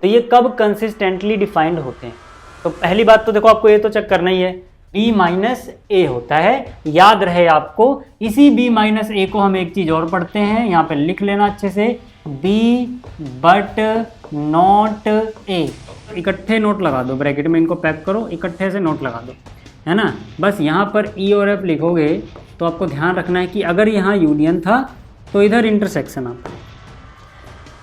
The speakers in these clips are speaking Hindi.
तो ये कब कंसिस्टेंटली डिफाइंड होते हैं? तो पहली बात तो देखो आपको ये तो चेक करना ही है, b माइनस ए होता है, याद रहे आपको। इसी b माइनस ए को हम एक चीज और पढ़ते हैं, यहाँ पे लिख लेना अच्छे से, b बट नॉट ए। इकट्ठे नोट लगा दो, ब्रैकेट में इनको पैक करो, इकट्ठे से नोट लगा दो, है ना। बस यहाँ पर ई और एफ लिखोगे तो आपको ध्यान रखना है कि अगर यहाँ यूनियन था तो इधर इंटरसेक्शन आता है।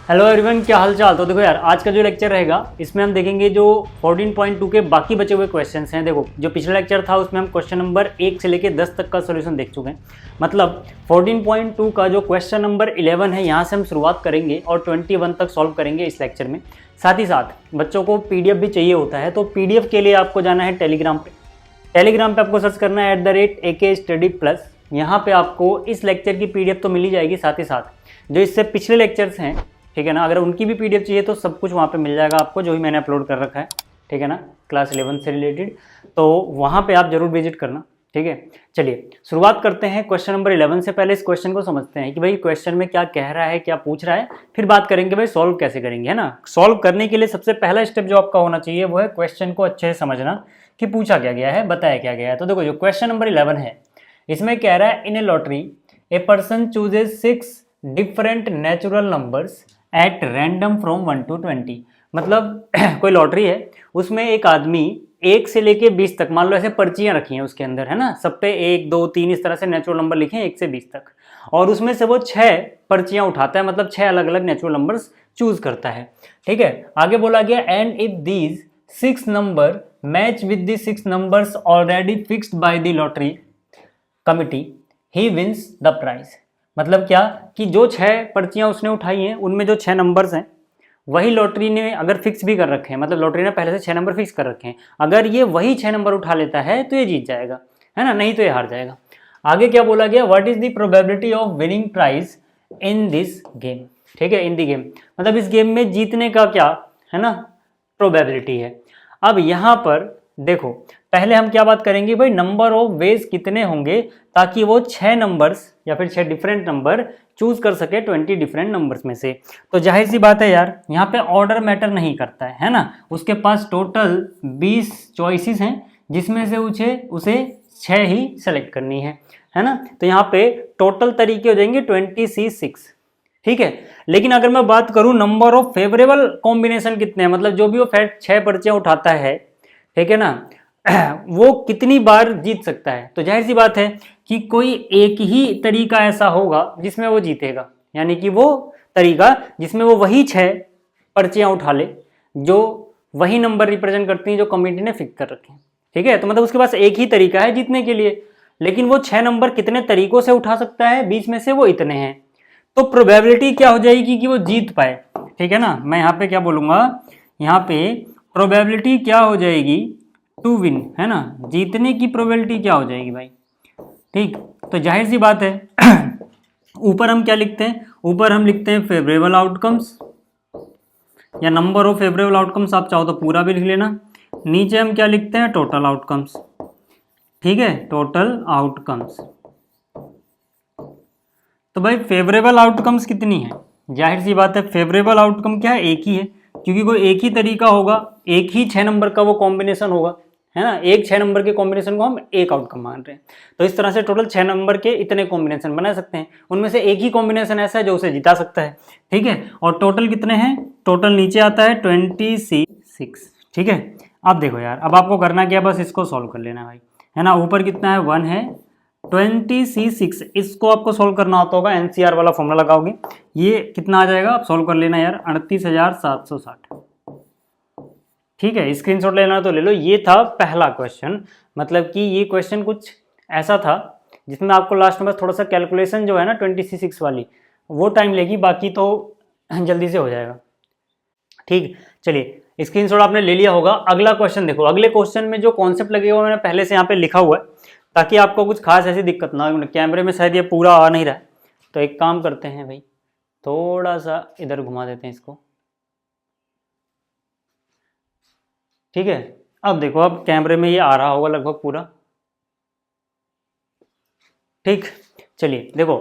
हेलो एवरीवन, क्या हाल चाल। तो देखो यार, आज का जो लेक्चर रहेगा इसमें हम देखेंगे जो 14.2 के बाकी बचे हुए क्वेश्चंस हैं। देखो, जो पिछला लेक्चर था उसमें हम क्वेश्चन नंबर 1 से लेकर 10 तक का सॉल्यूशन देख चुके हैं। मतलब 14.2 का जो क्वेश्चन नंबर 11 है यहाँ से हम शुरुआत करेंगे और 21 तक सॉल्व करेंगे इस लेक्चर में। साथ ही साथ बच्चों को PDF भी चाहिए होता है, तो PDF के लिए आपको जाना है टेलीग्राम पे। टेलीग्राम पे आपको सर्च करना है @AK_Study+। यहाँ पे आपको इस लेक्चर की PDF तो मिल ही जाएगी, साथ ही साथ जो इससे पिछले लेक्चर्स हैं, ठीक है ना, अगर उनकी भी PDF चाहिए तो सब कुछ वहाँ पे मिल जाएगा आपको, जो भी मैंने अपलोड कर रखा है, ठीक है ना, क्लास 11 से रिलेटेड। तो वहाँ पे आप जरूर विजिट करना, ठीक है। चलिए शुरुआत करते हैं क्वेश्चन नंबर 11 से। पहले इस क्वेश्चन को समझते हैं कि भाई क्वेश्चन में क्या कह रहा है, क्या पूछ रहा है, फिर बात करेंगे भाई सॉल्व कैसे करेंगे, है ना। सॉल्व करने के लिए सबसे पहला स्टेप जो आपका होना चाहिए वो है क्वेश्चन को अच्छे से समझना कि पूछा क्या गया है, बताया क्या गया है। तो देखो, जो क्वेश्चन नंबर 11 है इसमें कह रहा है, in a lottery a person chooses 6 different natural numbers at random from 1 to 20। मतलब कोई लॉटरी है, उसमें एक आदमी 1 से लेके 20 तक, मान लो ऐसे पर्चियां रखी हैं उसके अंदर, है ना, सब पे 1 2 3 इस तरह से नेचुरल नंबर लिखे हैं 1 से 20 तक, और उसमें से वो 6 पर्चियां उठाता है, मतलब 6 अलग अलग नेचुरल नंबर्स चूज करता है, ठीक है। आगे बोला गया, and if these 6 number match with the 6 numbers already fixed by the lottery committee, he wins the prize. मतलब क्या कि जो 6 पर्चियां उसने उठाई हैं उनमें जो 6 नंबर्स हैं वही लॉटरी ने अगर फिक्स भी कर रखे हैं, मतलब लॉटरी ने पहले से 6 नंबर फिक्स कर रखे हैं, अगर ये वही 6 नंबर उठा लेता है तो ये जीत जाएगा, है ना, नहीं तो ये हार जाएगा। आगे क्या बोला गया, what is the probability of winning prize in this game, ठीक है, इन द गेम, मतलब इस गेम में जीतने का क्या है ना प्रोबेबिलिटी है। अब यहाँ पर देखो, पहले हम क्या बात करेंगे भाई, नंबर ऑफ वेज कितने होंगे ताकि वो 6 नंबर्स या फिर 6 डिफरेंट नंबर चूज कर सके 20 डिफरेंट नंबर्स में से। तो जाहिर सी बात है यार, यहाँ पे ऑर्डर मैटर नहीं करता है ना। उसके पास टोटल 20 चॉइसेस हैं जिसमें से उसे 6 ही सेलेक्ट करनी है ना। तो यहाँ पे टोटल तरीके हो जाएंगे 26, ठीक है। लेकिन अगर मैं बात करूं नंबर ऑफ फेवरेबल कॉम्बिनेशन कितने हैं, मतलब जो भी वो 6 पर्चियां उठाता है, ठीक है ना, वो कितनी बार जीत सकता है। तो जाहिर सी बात है कि कोई एक ही तरीका ऐसा होगा जिसमें वो जीतेगा, यानी कि वो तरीका जिसमें वो वही 6 पर्चियां उठा ले जो वही नंबर रिप्रेजेंट करती हैं जो कमिटी ने फिक्स कर रखे हैं, ठीक है। तो मतलब उसके पास एक ही तरीका है जीतने के लिए, लेकिन वो 6 नंबर कितने तरीकों से उठा सकता है, बीच में से वो इतने हैं। तो प्रोबेबिलिटी क्या हो जाएगी कि वो जीत पाए, ठीक है ना। मैं यहाँ पे क्या बोलूंगा, यहाँ पे प्रोबेबिलिटी क्या हो जाएगी, टू विन, है ना, जीतने की प्रोबेबिलिटी क्या हो जाएगी भाई, ठीक। तो जाहिर सी बात है ऊपर हम क्या लिखते हैं, ऊपर हम लिखते हैं फेवरेबल आउटकम्स या नंबर ऑफ फेवरेबल आउटकम्स, आप चाहो तो पूरा भी लिख लेना। नीचे हम क्या लिखते हैं, टोटल आउटकम्स, ठीक है, टोटल आउटकम्स। तो भाई फेवरेबल आउटकम्स कितनी है, जाहिर सी बात है फेवरेबल आउटकम क्या है, एक ही है, क्योंकि कोई एक ही तरीका होगा, एक ही 6 नंबर का वो कॉम्बिनेशन होगा, है ना। एक 6 नंबर के कॉम्बिनेशन को हम एक आउटकम मान रहे हैं, तो इस तरह से टोटल 6 नंबर के इतने कॉम्बिनेशन बना सकते हैं, उनमें से एक ही कॉम्बिनेशन ऐसा है जो उसे जिता सकता है, ठीक है। और टोटल कितने हैं, टोटल नीचे आता है 26, ठीक है। अब देखो यार, अब आपको करना क्या, बस इसको सॉल्व कर लेना भाई, है ना। ऊपर कितना है, 1 है, 26, इसको आपको सॉल्व करना होता होगा, NCR वाला फॉर्मूला लगाओगे, ये कितना आ जाएगा आप सॉल्व कर लेना यार, 38,760, ठीक है। स्क्रीनशॉट लेना तो ले लो। ये था पहला क्वेश्चन, मतलब कि ये क्वेश्चन कुछ ऐसा था जिसमें आपको लास्ट में बस थोड़ा सा कैलकुलेशन जो है ना 26 वाली वो टाइम लेगी, बाकी तो जल्दी से हो जाएगा, ठीक। चलिए स्क्रीनशॉट आपने ले लिया होगा। अगला क्वेश्चन देखो, अगले क्वेश्चन में जो कॉन्सेप्ट लगेगा मैंने पहले से यहाँ पे लिखा हुआ है ताकि आपको कुछ खास ऐसी दिक्कत ना हो। कैमरे में शायद ये पूरा आ नहीं रहा है, तो एक काम करते हैं भाई, थोड़ा सा इधर घुमा देते हैं इसको, ठीक है। अब देखो, अब कैमरे में ये आ रहा होगा लगभग पूरा, ठीक। चलिए देखो,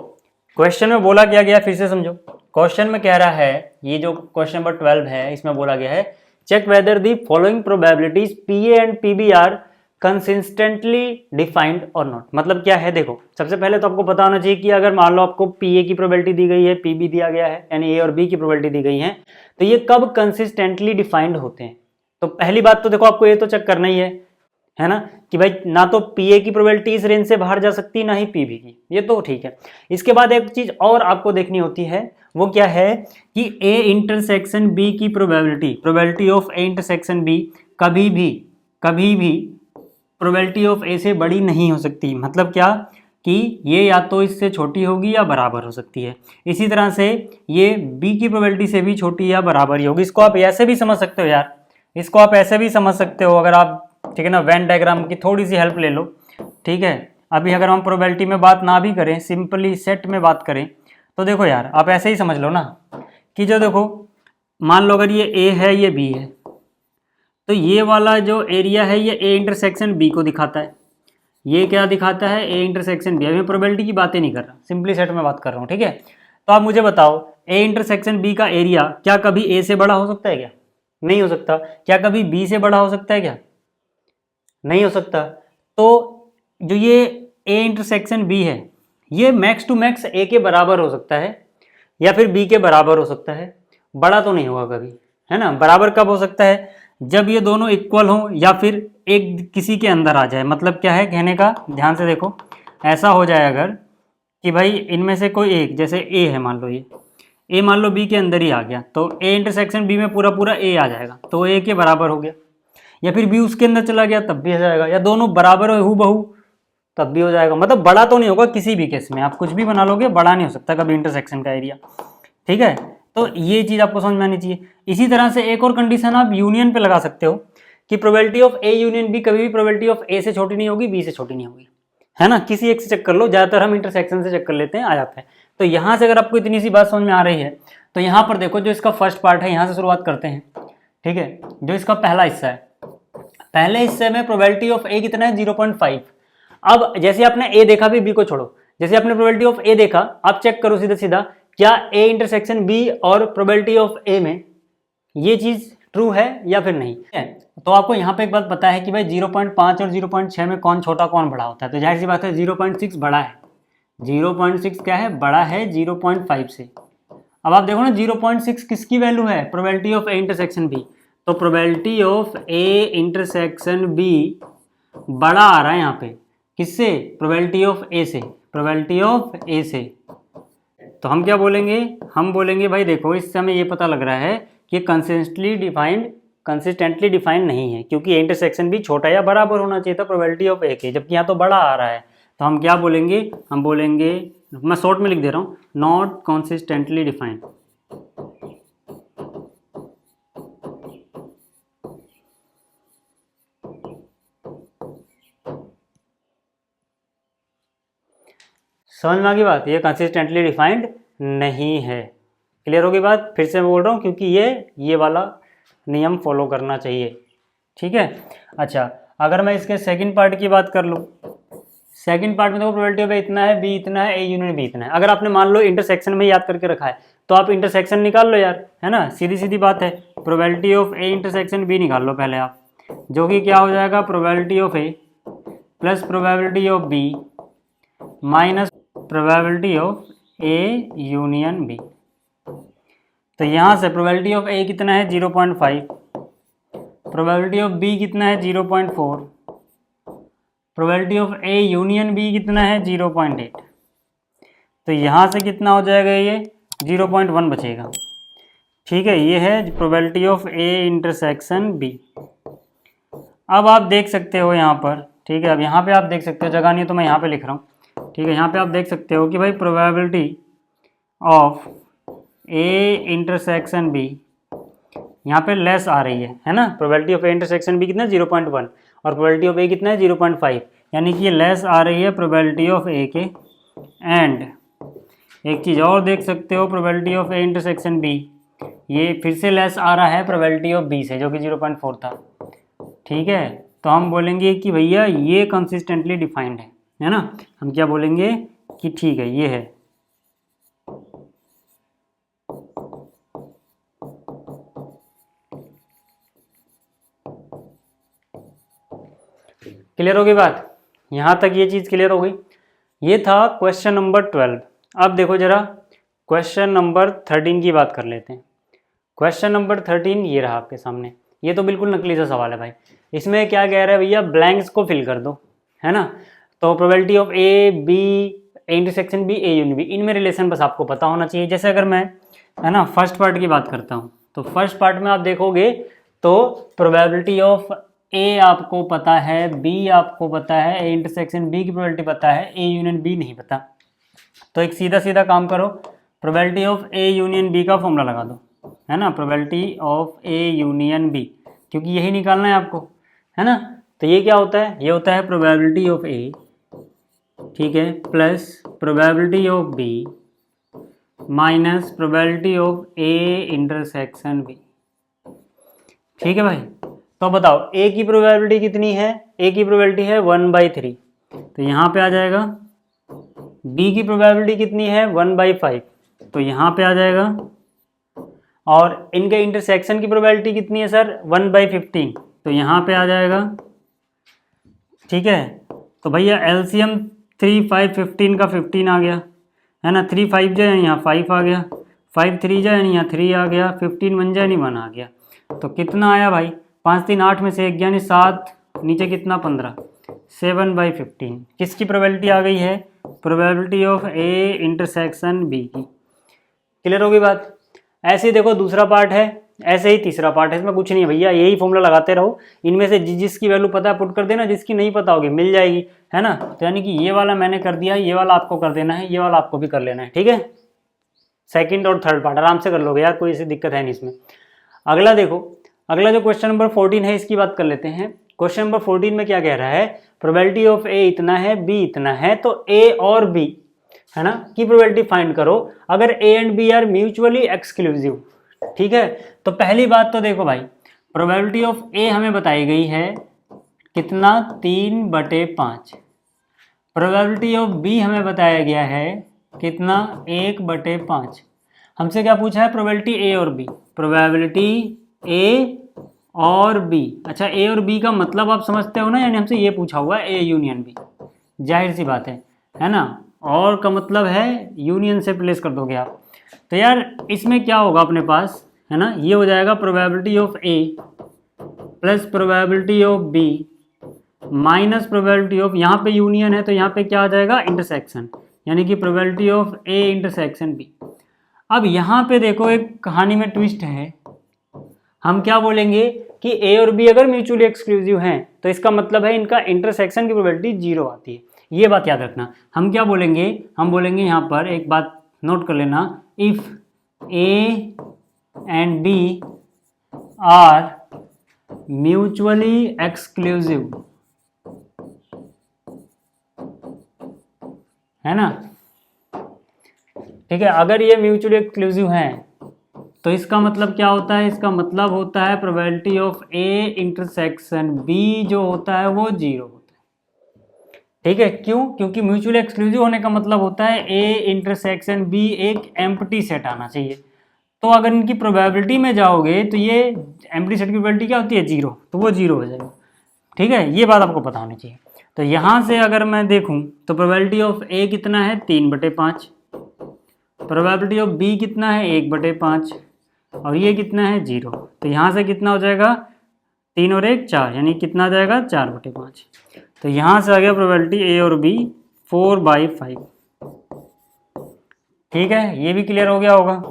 क्वेश्चन में बोला क्या गया, फिर से समझो। क्वेश्चन में कह रहा है, ये जो क्वेश्चन नंबर 12 है, इसमें बोला गया है check whether the following probabilities PA and PB are consistently defined और नॉट। मतलब क्या है, देखो सबसे पहले तो आपको पता होना चाहिए कि अगर मान लो आपको पीए की प्रोबेबिलिटी दी गई है, पीबी दिया गया है, यानी ए और बी की प्रोबेबिलिटी दी गई है, तो ये कब कंसिस्टेंटली डिफाइंड होते हैं। तो पहली बात तो देखो आपको ये तो चेक करना ही है ना, कि भाई ना तो पीए की प्रोबेबिलिटी इस रेंज से बाहर जा सकती, ना ही पीबी की, ये तो ठीक है। इसके बाद एक चीज और आपको देखनी होती है, वो क्या है कि ए इंटरसेक्शन बी की probability of A intersection B कभी भी प्रोबेबिलिटी ऑफ ए से बड़ी नहीं हो सकती। मतलब क्या कि ये या तो इससे छोटी होगी या बराबर हो सकती है। इसी तरह से ये बी की प्रोबेबिलिटी से भी छोटी या बराबर ही होगी। इसको आप ऐसे भी समझ सकते हो यार, इसको आप ऐसे भी समझ सकते हो, अगर आप ठीक है ना वेन डायग्राम की थोड़ी सी हेल्प ले लो। ठीक है, अभी अगर हम प्रोबेबिलिटी में बात ना भी करें, सिंपली सेट में बात करें, तो देखो यार आप ऐसे ही समझ लो ना कि जो देखो मान लो अगर ये ए है, ये बी है, तो ये वाला जो एरिया है ये ए इंटरसेक्शन बी को दिखाता है। ये क्या दिखाता है, ए इंटरसेक्शन बी। अभी मैं प्रोबेबिलिटी की बातें नहीं कर रहा, सिंपली सेट में बात कर रहा हूँ। ठीक है, तो आप मुझे बताओ ए इंटरसेक्शन बी का एरिया क्या कभी ए से बड़ा हो सकता है क्या? नहीं हो सकता। क्या कभी बी से बड़ा हो सकता है क्या? नहीं हो सकता। तो जो ये ए इंटरसेक्शन बी है, ये मैक्स टू मैक्स ए के बराबर हो सकता है या फिर बी के बराबर हो सकता है, बड़ा तो नहीं होगा कभी, है ना। बराबर कब हो सकता है, जब ये दोनों इक्वल हो या फिर एक किसी के अंदर आ जाए। मतलब क्या है कहने का, ध्यान से देखो, ऐसा हो जाए अगर कि भाई इनमें से कोई एक, जैसे ए है, मान लो ये ए मान लो बी के अंदर ही आ गया, तो ए इंटरसेक्शन बी में पूरा पूरा ए आ जाएगा, तो ए के बराबर हो गया। या फिर बी उसके अंदर चला गया तब भी हो जाएगा, या दोनों बराबर हो हूबहू तब भी हो जाएगा। मतलब बड़ा तो नहीं होगा किसी भी केस में, आप कुछ भी बना लोगे बड़ा नहीं हो सकता कभी इंटरसेक्शन का एरिया। ठीक है, तो ये चीज़ आपको समझ में आनी चाहिए। इसी तरह से एक और कंडीशन आप यूनियन पे लगा सकते हो कि probability of A union B कभी भी प्रोबेबिलिटी ऑफ ए से छोटी नहीं होगी, बी से छोटी नहीं होगी, है ना। किसी एक से चेक कर लो, ज़्यादातर हम इंटरसेक्शन से चेक कर लेते हैं, आ जाता है। तो यहाँ से अगर आपको इतनी सी बात समझ में आ रही है, तो यहाँ पर देखो जो इसका फर्स्ट पार्ट है, यहाँ से शुरुआत करते हैं। ठीक है, जो इसका पहला हिस्सा है, पहले हिस्से में प्रोबेबिलिटी ऑफ ए कितना है, 0.5। अब जैसे आपने ए देखा, भी बी को छोड़ो, जैसे आपने प्रोबेबिलिटी ऑफ ए देखा, आप चेक करो सीधा सीधा, क्या ए इंटरसेक्शन बी और प्रोबेबिलिटी ऑफ ए में ये चीज ट्रू है या फिर नहीं है। तो आपको यहाँ पे एक बात पता है कि भाई 0.5 और 0.6 में कौन छोटा कौन बड़ा होता है, तो जाहिर सी बात है 0.6 बड़ा है। 0.6 क्या है, बड़ा है 0.5 से। अब आप देखो ना 0.6 किसकी वैल्यू है, probability of A intersection B. तो probability of A intersection B बड़ा आ रहा है यहाँ पे, किससे, प्रोबेबिलिटी ऑफ ए से, प्रोबेबिलिटी ऑफ ए से। तो हम क्या बोलेंगे, हम बोलेंगे भाई देखो इससे हमें ये पता लग रहा है कि कंसिस्टेंटली डिफाइंड नहीं है, क्योंकि इंटरसेक्शन भी छोटा या बराबर होना चाहिए था प्रोबेबिलिटी ऑफ ए के, जबकि यहाँ तो बड़ा आ रहा है। तो हम क्या बोलेंगे, हम बोलेंगे, मैं शॉर्ट में लिख दे रहा हूँ, नॉट कंसिस्टेंटली डिफाइंड। समझ में आ गई बात, ये कंसिस्टेंटली डिफाइंड नहीं है। क्लियर होगी बात, फिर से मैं बोल रहा हूँ क्योंकि ये वाला नियम फॉलो करना चाहिए। ठीक है, अच्छा अगर मैं इसके सेकंड पार्ट की बात कर लूँ, सेकंड पार्ट में देखो प्रोबेबिलिटी ऑफ ए इतना है, बी इतना है, ए यूनियन बी इतना है। अगर आपने मान लो इंटरसेक्शन में याद करके रखा है, तो आप इंटरसेक्शन निकाल लो यार, है ना, सीधी सीधी बात है। Probability of A intersection B निकाल लो पहले आप, जो कि क्या हो जाएगा, probability of A plus probability of B minus probability of A union B. तो यहाँ से प्रोबेबिलिटी ऑफ ए कितना है 0.5, प्रोबेबिलिटी ऑफ बी कितना है 0.4, probability of A union B कितना है 0.8। तो यहाँ से कितना हो जाएगा, ये 0.1 बचेगा। ठीक है, ये है probability of A intersection B. अब आप देख सकते हो यहाँ पर, ठीक है, अब यहाँ पे आप देख सकते हो, जगह नहीं है तो मैं यहाँ पे लिख रहा हूँ। ठीक है, यहाँ पे आप देख सकते हो कि भाई probability of A intersection B यहाँ पे लेस आ रही है ना। Probability of A intersection B कितना 0.1 और प्रोबेबिलिटी ऑफ ए कितना है 0.5, यानी कि ये लेस आ रही है प्रोबेबिलिटी ऑफ ए के। एंड एक चीज़ और देख सकते हो, probability of A intersection B ये फिर से लेस आ रहा है प्रोबेबिलिटी ऑफ बी से, जो कि 0.4 था। ठीक है, तो हम बोलेंगे कि भैया ये कंसिस्टेंटली डिफाइंड है ना। हम क्या बोलेंगे कि ठीक है ये है, क्लियर होगी बात? यहाँ तक ये चीज़ क्लियर हो गई। ये था क्वेश्चन नंबर 12। अब देखो जरा क्वेश्चन नंबर 13 की बात कर लेते हैं। क्वेश्चन नंबर 13 ये रहा आपके सामने। ये तो बिल्कुल नकली सा सवाल है भाई। इसमें क्या कह रहा है भैया, ब्लैंक्स को फिल कर दो, है ना। तो probability of A B intersection B A union B, इनमें रिलेशन बस आपको पता होना चाहिए। जैसे अगर मैं, है ना, फर्स्ट पार्ट की बात करता हूँ, तो फर्स्ट पार्ट में आप देखोगे तो प्रोबेबिलिटी ऑफ ए आपको पता है, बी आपको पता है, ए इंटरसेक्शन बी की प्रोबेबिलिटी पता है, ए यूनियन बी नहीं पता। तो एक सीधा सीधा काम करो, probability of A union B का फॉर्मूला लगा दो, है ना, probability of A union B, क्योंकि यही निकालना है आपको, है ना। तो ये क्या होता है, ये होता है प्रोबेबिलिटी ऑफ ए, ठीक है, plus probability of B minus probability of A intersection B. ठीक है भाई। तो बताओ ए की प्रोबेबिलिटी कितनी है, ए की प्रोबेबिलिटी है 1/3, तो यहाँ पे आ जाएगा। बी की प्रोबेबिलिटी कितनी है 1/5, तो यहाँ पे आ जाएगा। और इनके इंटरसेक्शन की प्रोबेबिलिटी कितनी है सर 1/15, तो यहाँ पे आ जाएगा। ठीक है, तो भैया एलसीएम 3 5 15 का 15 आ गया, है ना। 3 5 जाए यहाँ 5 आ गया, 5 3 जाए नहीं यहाँ 3 आ गया, 15 1 जाए नहीं 1 आ गया। तो कितना आया भाई, 5 3 8 में से 1 यानी 7, नीचे कितना 15, 7/15। किसकी प्रोबेबिलिटी आ गई है, probability of A intersection B की। क्लियर होगी बात? ऐसे ही देखो दूसरा पार्ट है, ऐसे ही तीसरा पार्ट है, इसमें कुछ नहीं है भैया, यही फॉर्मूला लगाते रहो। इनमें से जिसकी वैल्यू पता है पुट कर देना, जिसकी नहीं पता होगी मिल जाएगी, है ना। तो यानी कि ये वाला मैंने कर दिया, ये वाला आपको कर देना है, ये वाला आपको भी कर लेना है, ठीक है। सेकंड और थर्ड पार्ट आराम से कर लोगे यार, कोई ऐसी दिक्कत है नहीं इसमें। अगला देखो, अगला जो क्वेश्चन नंबर 14 है इसकी बात कर लेते हैं। क्वेश्चन नंबर 14 में क्या कह रहा है, प्रोबेबिलिटी ऑफ ए इतना है, बी इतना है, तो ए और बी, है ना, की प्रोबेबिलिटी फाइंड करो अगर A and B are mutually exclusive. ठीक है, तो पहली बात तो देखो भाई, प्रोबेबिलिटी ऑफ ए हमें बताई गई है कितना 3/5, प्रोबेबिलिटी ऑफ बी हमें बताया गया है कितना 1/5। हमसे क्या पूछा है, प्रोबेबिलिटी ए और बी, प्रोबेबिलिटी ए और बी। अच्छा, ए और बी का मतलब आप समझते हो ना, यानी हमसे ये पूछा हुआ है ए यूनियन बी, जाहिर सी बात है ना। और का मतलब है यूनियन से प्लेस कर दोगे आप। तो यार इसमें क्या होगा अपने पास, है ना, ये हो जाएगा probability of A plus probability of B minus probability of, यहाँ पे यूनियन है तो यहाँ पे क्या आ जाएगा इंटरसेक्शन, यानी कि probability of A intersection B. अब यहाँ पे देखो एक कहानी में ट्विस्ट है, हम क्या बोलेंगे कि ए और बी अगर म्यूचुअली एक्सक्लूसिव हैं तो इसका मतलब है इनका इंटरसेक्शन की प्रोबेबिलिटी 0 आती है। ये बात याद रखना। हम क्या बोलेंगे, हम बोलेंगे यहाँ पर एक बात नोट कर लेना, if A and B are mutually exclusive, है ना। ठीक है, अगर ये म्यूचुअली एक्सक्लूसिव हैं तो इसका मतलब क्या होता है, इसका मतलब होता है probability of A intersection B जो होता है वो 0 होता है। ठीक है, क्यों, क्योंकि म्यूचुअली एक्सक्लूसिव होने का मतलब होता है ए इंटरसेक्शन बी एक एम्प्टी सेट आना चाहिए। तो अगर इनकी प्रोबेबिलिटी में जाओगे तो ये एम्प्टी सेट की प्रोबेबिलिटी क्या होती है 0, तो वो 0 हो जाएगा। ठीक है, ये बात आपको पता होनी चाहिए। तो यहाँ से अगर मैं देखूँ तो प्रोबेबिलिटी ऑफ ए कितना है 3/5, प्रोबेबिलिटी ऑफ बी कितना है 1/5, और ये कितना है 0। तो यहाँ से कितना हो जाएगा 3 और 1 4, यानी कितना आ जाएगा 4/5। तो यहाँ से आ गया प्रोबेबिलिटी ए और बी 4/5। ठीक है, ये भी क्लियर हो गया होगा,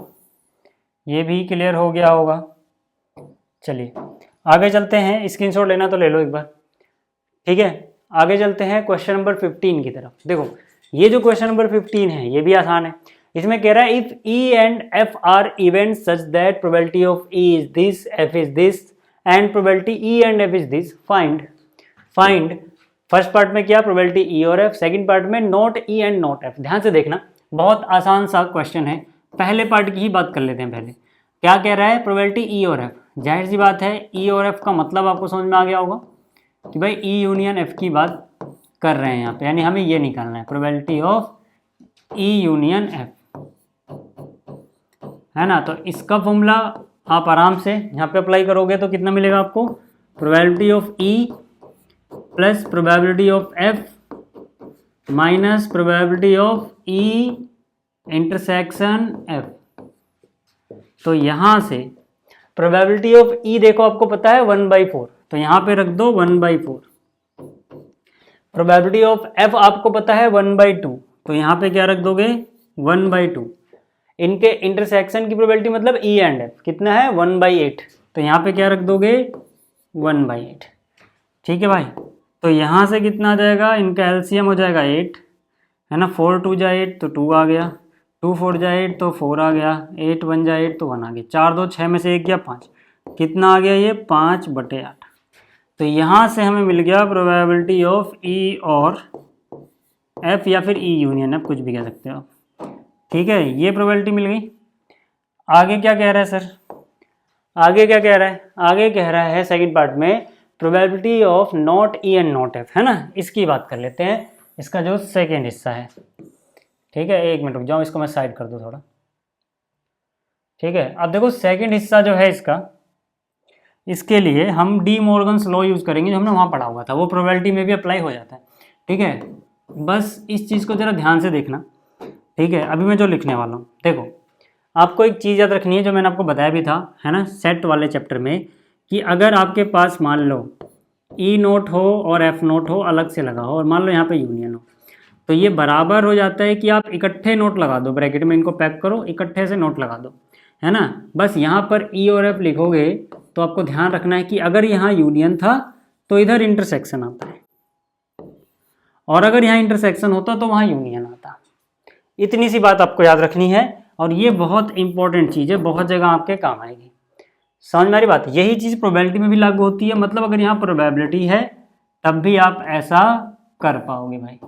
ये भी क्लियर हो गया होगा। चलिए आगे चलते हैं, स्क्रीनशॉट लेना तो ले लो एक बार। ठीक है, आगे चलते हैं क्वेश्चन नंबर 15 की तरफ। देखो ये जो क्वेश्चन नंबर 15 है ये भी आसान है। इसमें कह रहा है if E and F are event such that probability of E is this, F is this and probability E and F is this, find. First part में क्या, प्रोबेबिलिटी ई और एफ, सेकंड पार्ट में not E and not F. ध्यान से देखना, बहुत आसान सा क्वेश्चन है। पहले पार्ट की ही बात कर लेते हैं। पहले क्या कह रहा है, प्रोबेबिलिटी ई और एफ। जाहिर सी बात है ई और एफ का मतलब आपको समझ में आ गया होगा कि भाई ई यूनियन एफ की बात कर रहे हैं यहाँ पे, यानी हमें ये निकालना है probability of E union F, है ना। तो इसका फॉर्मूला आप आराम से यहाँ पे अप्लाई करोगे तो कितना मिलेगा आपको, probability of E plus probability of F minus probability of E intersection F. तो यहाँ से प्रोबेबिलिटी ऑफ ई देखो आपको पता है 1/4, तो यहाँ पे रख दो 1/4। प्रोबेबिलिटी ऑफ एफ आपको पता है 1/2, तो यहाँ पे क्या रख दोगे 1/2। इनके इंटरसेक्शन की प्रोबेबिलिटी मतलब ई एंड एफ कितना है 1/8, तो यहाँ पे क्या रख दोगे 1/8। ठीक है भाई, तो यहाँ से कितना आ जाएगा, इनका एलसीएम हो जाएगा 8 है ना, 4 2 जा 8 तो 2 आ गया, 2 4 जा 8 तो 4 आ गया, 8 1 जा 8 तो 1 आ गया, 4 2 6 में से 1 गया 5, कितना आ गया ये 5/8। तो यहाँ से हमें मिल गया प्रोबेबिलिटी ऑफ ई और एफ या फिर ई यूनियन एफ, कुछ भी कह सकते हो आप। ठीक है, ये प्रोबेबिलिटी मिल गई। आगे क्या कह रहा है सर, आगे क्या कह रहा है, आगे कह रहा है सेकंड पार्ट में probability of not E and not F, है ना, इसकी बात कर लेते हैं, इसका जो सेकेंड हिस्सा है। ठीक है, एक मिनट रुक जाओ, इसको मैं साइड कर दूँ थोड़ा। ठीक है, अब देखो सेकेंड हिस्सा जो है इसका, इसके लिए हम डी मॉर्गन्स लॉ यूज़ करेंगे जो हमने वहाँ पढ़ा हुआ था, वो प्रोबेबिलिटी में भी अप्लाई हो जाता है। ठीक है, बस इस चीज़ को ज़रा ध्यान से देखना। ठीक है, अभी मैं जो लिखने वाला हूँ, देखो आपको एक चीज़ याद रखनी है जो मैंने आपको बताया भी था, है ना, सेट वाले चैप्टर में, कि अगर आपके पास मान लो ई नोट हो और एफ नोट हो अलग से लगा हो और मान लो यहाँ पे यूनियन हो, तो ये बराबर हो जाता है कि आप इकट्ठे नोट लगा दो, ब्रैकेट में इनको पैक करो, इकट्ठे से नोट लगा दो, है ना। बस यहाँ पर ई और एफ लिखोगे तो आपको ध्यान रखना है कि अगर यहाँ यूनियन था तो इधर इंटरसेक्शन आता है, और अगर यहाँ इंटरसेक्शन होता तो वहाँ यूनियन आता। इतनी सी बात आपको याद रखनी है, और ये बहुत इंपॉर्टेंट चीज़ है, बहुत जगह आपके काम आएगी। समझ में आ रही बात, यही चीज़ प्रोबेबिलिटी में भी लागू होती है, मतलब अगर यहाँ प्रोबेबिलिटी है तब भी आप ऐसा कर पाओगे भाई।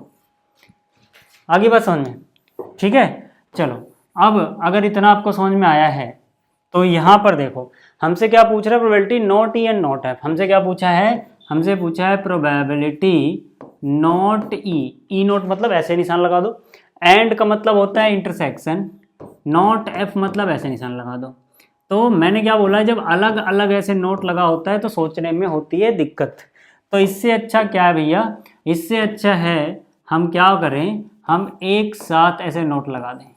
आगे बात समझ में, ठीक है। चलो, अब अगर इतना आपको समझ में आया है तो यहाँ पर देखो हमसे क्या पूछ रहा है, probability not E and not F. हमसे क्या पूछा है, हमसे पूछा है प्रोबेबिलिटी नॉट ई नॉट मतलब ऐसे निशान लगा दो, एंड का मतलब होता है इंटरसेक्शन, नॉट एफ मतलब ऐसे निशान लगा दो। तो मैंने क्या बोला है, जब अलग अलग ऐसे नोट लगा होता है तो सोचने में होती है दिक्कत। तो इससे अच्छा क्या है भैया, इससे अच्छा है हम क्या करें, हम एक साथ ऐसे नोट लगा दें।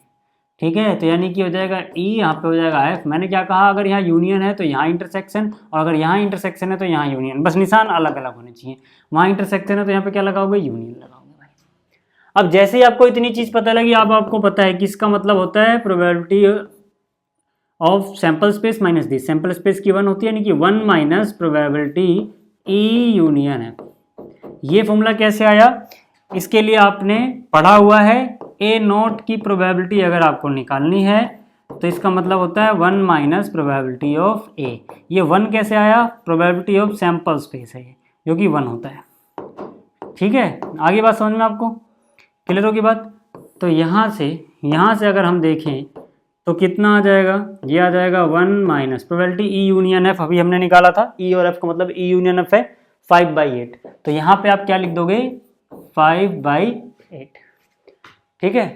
ठीक है, तो यानी कि हो जाएगा ई, यहाँ पे हो जाएगा एफ। मैंने क्या कहा, अगर यहाँ यूनियन है तो यहाँ इंटरसेक्शन, और अगर यहाँ इंटरसेक्शन है तो यहाँ यूनियन, बस निशान अलग अलग होने चाहिए। वहाँ इंटरसेक्शन है तो यहाँ पे क्या लगाओगे, यूनियन लगाओगे भाई। अब जैसे ही आपको इतनी चीज़ पता लगी, अब आपको पता है कि इसका मतलब होता है probability of sample space minus this, sample space की 1 होती है, यानी कि 1 माइनस प्रोबेबिलिटी ई यूनियन है। ये फॉर्मूला कैसे आया, इसके लिए आपने पढ़ा हुआ है, ए नोट की प्रोबेबिलिटी अगर आपको निकालनी है तो इसका मतलब होता है 1 माइनस प्रोबेबिलिटी ऑफ ए। ये 1 कैसे आया, प्रोबेबिलिटी ऑफ सैंपल स्पेस है जो कि 1 होता है। ठीक है, आगे बात समझ में आपको क्लियर होगी बात। तो यहाँ से अगर हम देखें तो कितना आ जाएगा, ये आ जाएगा 1 minus probability E union F, अभी हमने निकाला था, ई और एफ का मतलब ई यूनियन एफ है 5/8, तो यहाँ पे आप क्या लिख दोगे 5/8। ठीक है,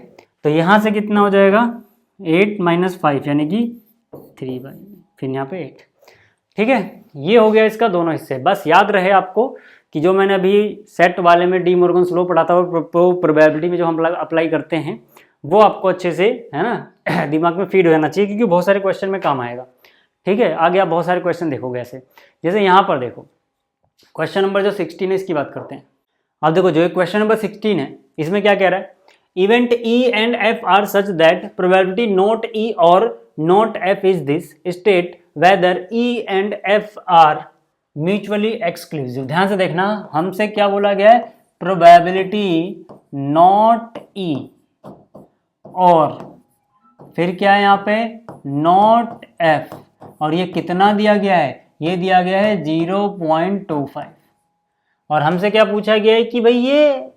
तो यहाँ से कितना हो जाएगा 8 माइनस 5 यानी कि 3/, फिर यहाँ पे 8। ठीक है, ये हो गया इसका दोनों हिस्से। बस याद रहे आपको कि जो मैंने अभी सेट वाले में डी मॉर्गन्स लॉ पढ़ा था, वो प्रोबेबिलिटी में जो हम अप्लाई करते हैं वो आपको अच्छे से, है ना, दिमाग में फीड हो जाना चाहिए, क्योंकि बहुत सारे क्वेश्चन में काम आएगा। ठीक है, आगे आप बहुत सारे क्वेश्चन देखोगे ऐसे, जैसे यहाँ पर देखो क्वेश्चन नंबर जो 16 है इसकी बात करते हैं। अब देखो जो क्वेश्चन नंबर 16 है इसमें क्या कह रहा है, event E and F are such that probability not E और not F is this, state whether E and F are mutually exclusive. ध्यान से देखना, हमसे क्या बोला गया है, प्रोबेबिलिटी नॉट ई और फिर क्या है यहाँ पे नॉट एफ, और ये कितना दिया गया है, ये दिया गया है 0.25, और हमसे क्या पूछा गया है कि भाई ये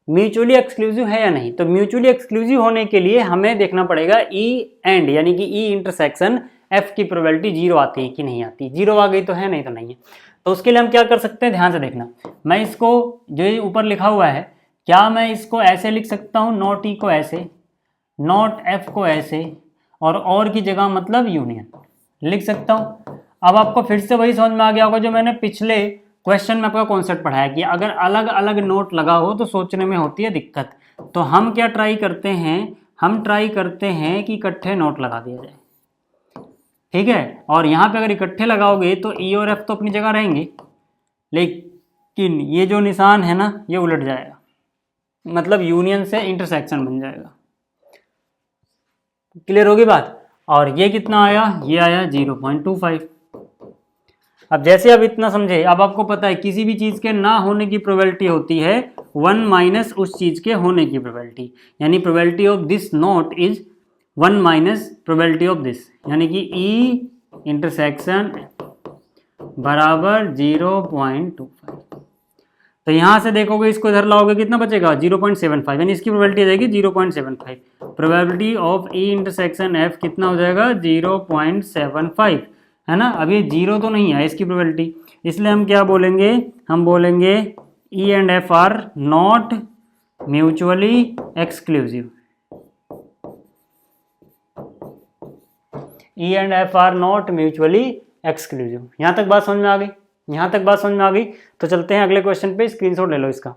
म्यूचुअली एक्सक्लूसिव है या नहीं। तो म्यूचुअली एक्सक्लूसिव होने के लिए हमें देखना पड़ेगा ई एंड यानी कि ई इंटरसेक्शन एफ की प्रोबेबिलिटी 0 आती है कि नहीं आती। 0 आ गई तो है, नहीं तो नहीं है। तो उसके लिए हम क्या कर सकते हैं, ध्यान से देखना, मैं इसको जो ऊपर लिखा हुआ है, क्या मैं इसको ऐसे लिख सकता हूँ, नॉट ई को ऐसे, नॉट एफ को ऐसे, और की जगह मतलब यूनियन लिख सकता हूँ। अब आपको फिर से वही समझ में आ गया होगा जो मैंने पिछले क्वेश्चन में आपका कॉन्सेप्ट पढ़ाया कि अगर अलग अलग नोट लगा हो तो सोचने में होती है दिक्कत। तो हम क्या ट्राई करते हैं, हम ट्राई करते हैं कि इकट्ठे नोट लगा दिया जाए, ठीक है। और यहाँ पे अगर इकट्ठे लगाओगे तो ई और एफ तो अपनी जगह रहेंगे, लेकिन ये जो निशान है ना ये उलट जाएगा, मतलब यूनियन से इंटरसेक्शन बन जाएगा। क्लियर होगी बात। और ये कितना आया, ये आया 0.25। अब जैसे आप इतना समझे, अब आपको पता है किसी भी चीज़ के ना होने की प्रोबेबिलिटी होती है 1 माइनस उस चीज़ के होने की प्रोबेबिलिटी, यानी probability of this note is 1 minus probability of this, यानी कि ई इंटरसेक्शन बराबर 0.25। तो यहाँ से देखोगे, इसको इधर लाओगे कितना बचेगा 0.75, यानी इसकी प्रोबेबिलिटी आ जाएगी 0.75। Probability of E intersection F कितना हो जाएगा 0.75, है ना। अब ये 0 तो नहीं है इसकी प्रोबेबिलिटी, इसलिए हम क्या बोलेंगे, हम बोलेंगे ई and F are not mutually exclusive. E and F are not mutually exclusive. यहाँ तक बात समझ में आ गई, यहाँ तक बात समझ में आ गई। तो चलते हैं अगले क्वेश्चन पे, स्क्रीनशॉट ले लो इसका।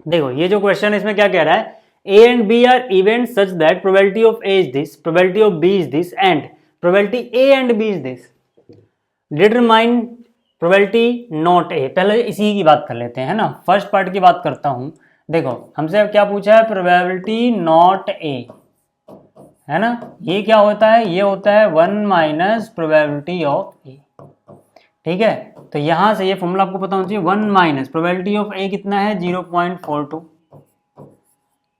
देखो ये जो क्वेश्चन है इसमें क्या कह रहा है, A and B are event such that probability of A is this, probability of B is this and probability A and B is this, determine probability not A. पहले इसी की बात कर लेते हैं, है ना। फर्स्ट पार्ट की बात करता हूं। देखो हमसे क्या पूछा है, प्रोबेबिलिटी नॉट ए, है ना। ये क्या होता है, ये होता है 1 माइनस प्रोबेबिलिटी ऑफ ए, ठीक है। तो यहां से ये फॉर्मूला आपको पता होना चाहिए, 1 माइनस प्रोबेबिलिटी ऑफ ए कितना है 0.42,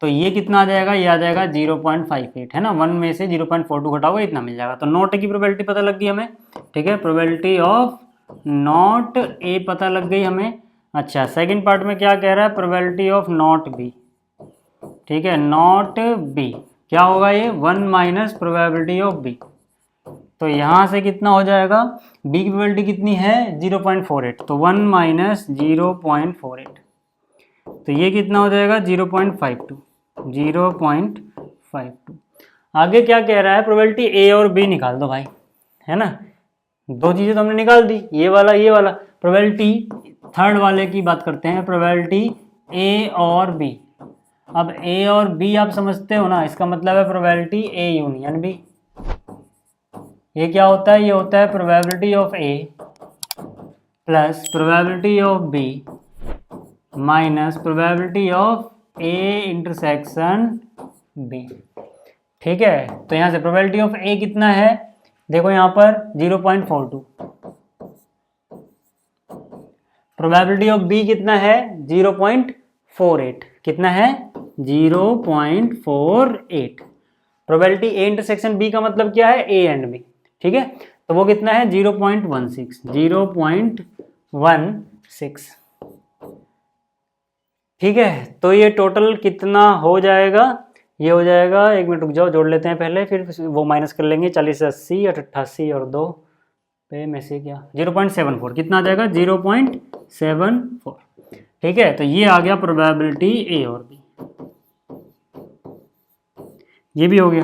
तो ये कितना आ जाएगा, ये आ जाएगा 0.58, है ना। 1 में से 0.42 घटाओगे इतना मिल जाएगा। तो नॉट ए की प्रोबेबिलिटी पता लग गई हमें, ठीक है। प्रोबेबिलिटी ऑफ नॉट ए पता लग गई हमें। अच्छा, सेकंड पार्ट में क्या कह रहा है, प्रोबेबिलिटी ऑफ नॉट बी, ठीक है। नॉट बी क्या होगा, ये 1 माइनस प्रोबेबिलिटी ऑफ बी। तो यहाँ से कितना हो जाएगा, बी की प्रोबेबिलिटी कितनी है 0.48, तो 1 माइनस 0.48, तो ये कितना हो जाएगा 0.52, 0.52। आगे क्या कह रहा है, प्रोबेबिलिटी ए और बी निकाल दो भाई, है ना। दो चीज़ें तो हमने निकाल दी, ये वाला ये वाला। प्रोबेबिलिटी थर्ड वाले की बात करते हैं, प्रोबेबिलिटी ए और बी। अब ए और बी आप समझते हो ना, इसका मतलब है प्रोबेबिलिटी ए यूनियन बी। ये क्या होता है, ये होता है probability of A plus probability of B minus probability of A intersection B, ठीक है। तो यहाँ से प्रोबेबिलिटी ऑफ ए कितना है, देखो यहाँ पर 0.42, प्रोबेबिलिटी ऑफ बी कितना है 0.48, कितना है 0.48। प्रोबेबिलिटी ए इंटरसेक्शन बी का मतलब क्या है, ए एंड बी, ठीक है। तो वो कितना है 0.16, 0.16, ठीक है। तो ये टोटल कितना हो जाएगा, ये हो जाएगा, एक मिनट रुक जाओ जोड़ लेते हैं पहले, फिर वो माइनस कर लेंगे। 40 से 80 और 88 और 2 पे में से क्या 0.74, कितना आ जाएगा 0.74, ठीक है। तो ये आ गया प्रोबेबिलिटी ए और बी, ये भी हो गया।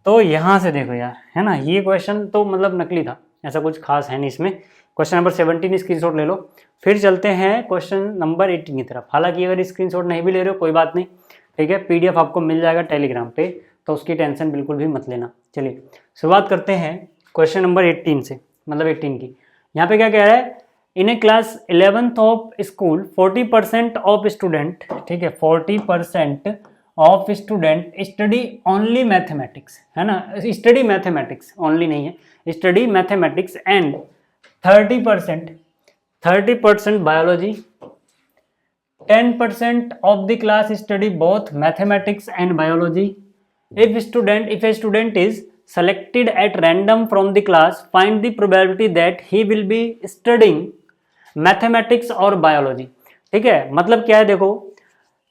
तो यहाँ से देखो यार, है ना, ये क्वेश्चन तो मतलब नकली था, ऐसा कुछ खास है नहीं इसमें। क्वेश्चन नंबर 17 स्क्रीनशॉट ले लो। फिर चलते हैं क्वेश्चन नंबर 18 की तरफ। हालांकि अगर स्क्रीनशॉट नहीं भी ले रहे हो कोई बात नहीं, ठीक है, पीडीएफ आपको मिल जाएगा टेलीग्राम पे, तो उसकी टेंशन बिल्कुल भी मत लेना। चलिए शुरुआत करते हैं क्वेश्चन नंबर 18 से, मतलब 18 की। यहाँ पे क्या कह रहा है, in a class 11th of school 40% of student, ठीक है, 40% of student study only mathematics, है ना, स्टडी मैथमेटिक्स, ओनली नहीं है, study mathematics and 30% biology, 10% of the class study both mathematics and biology. If a student is selected at random from the class, find the probability that he will be studying mathematics or biology. ठीक है, मतलब क्या है, देखो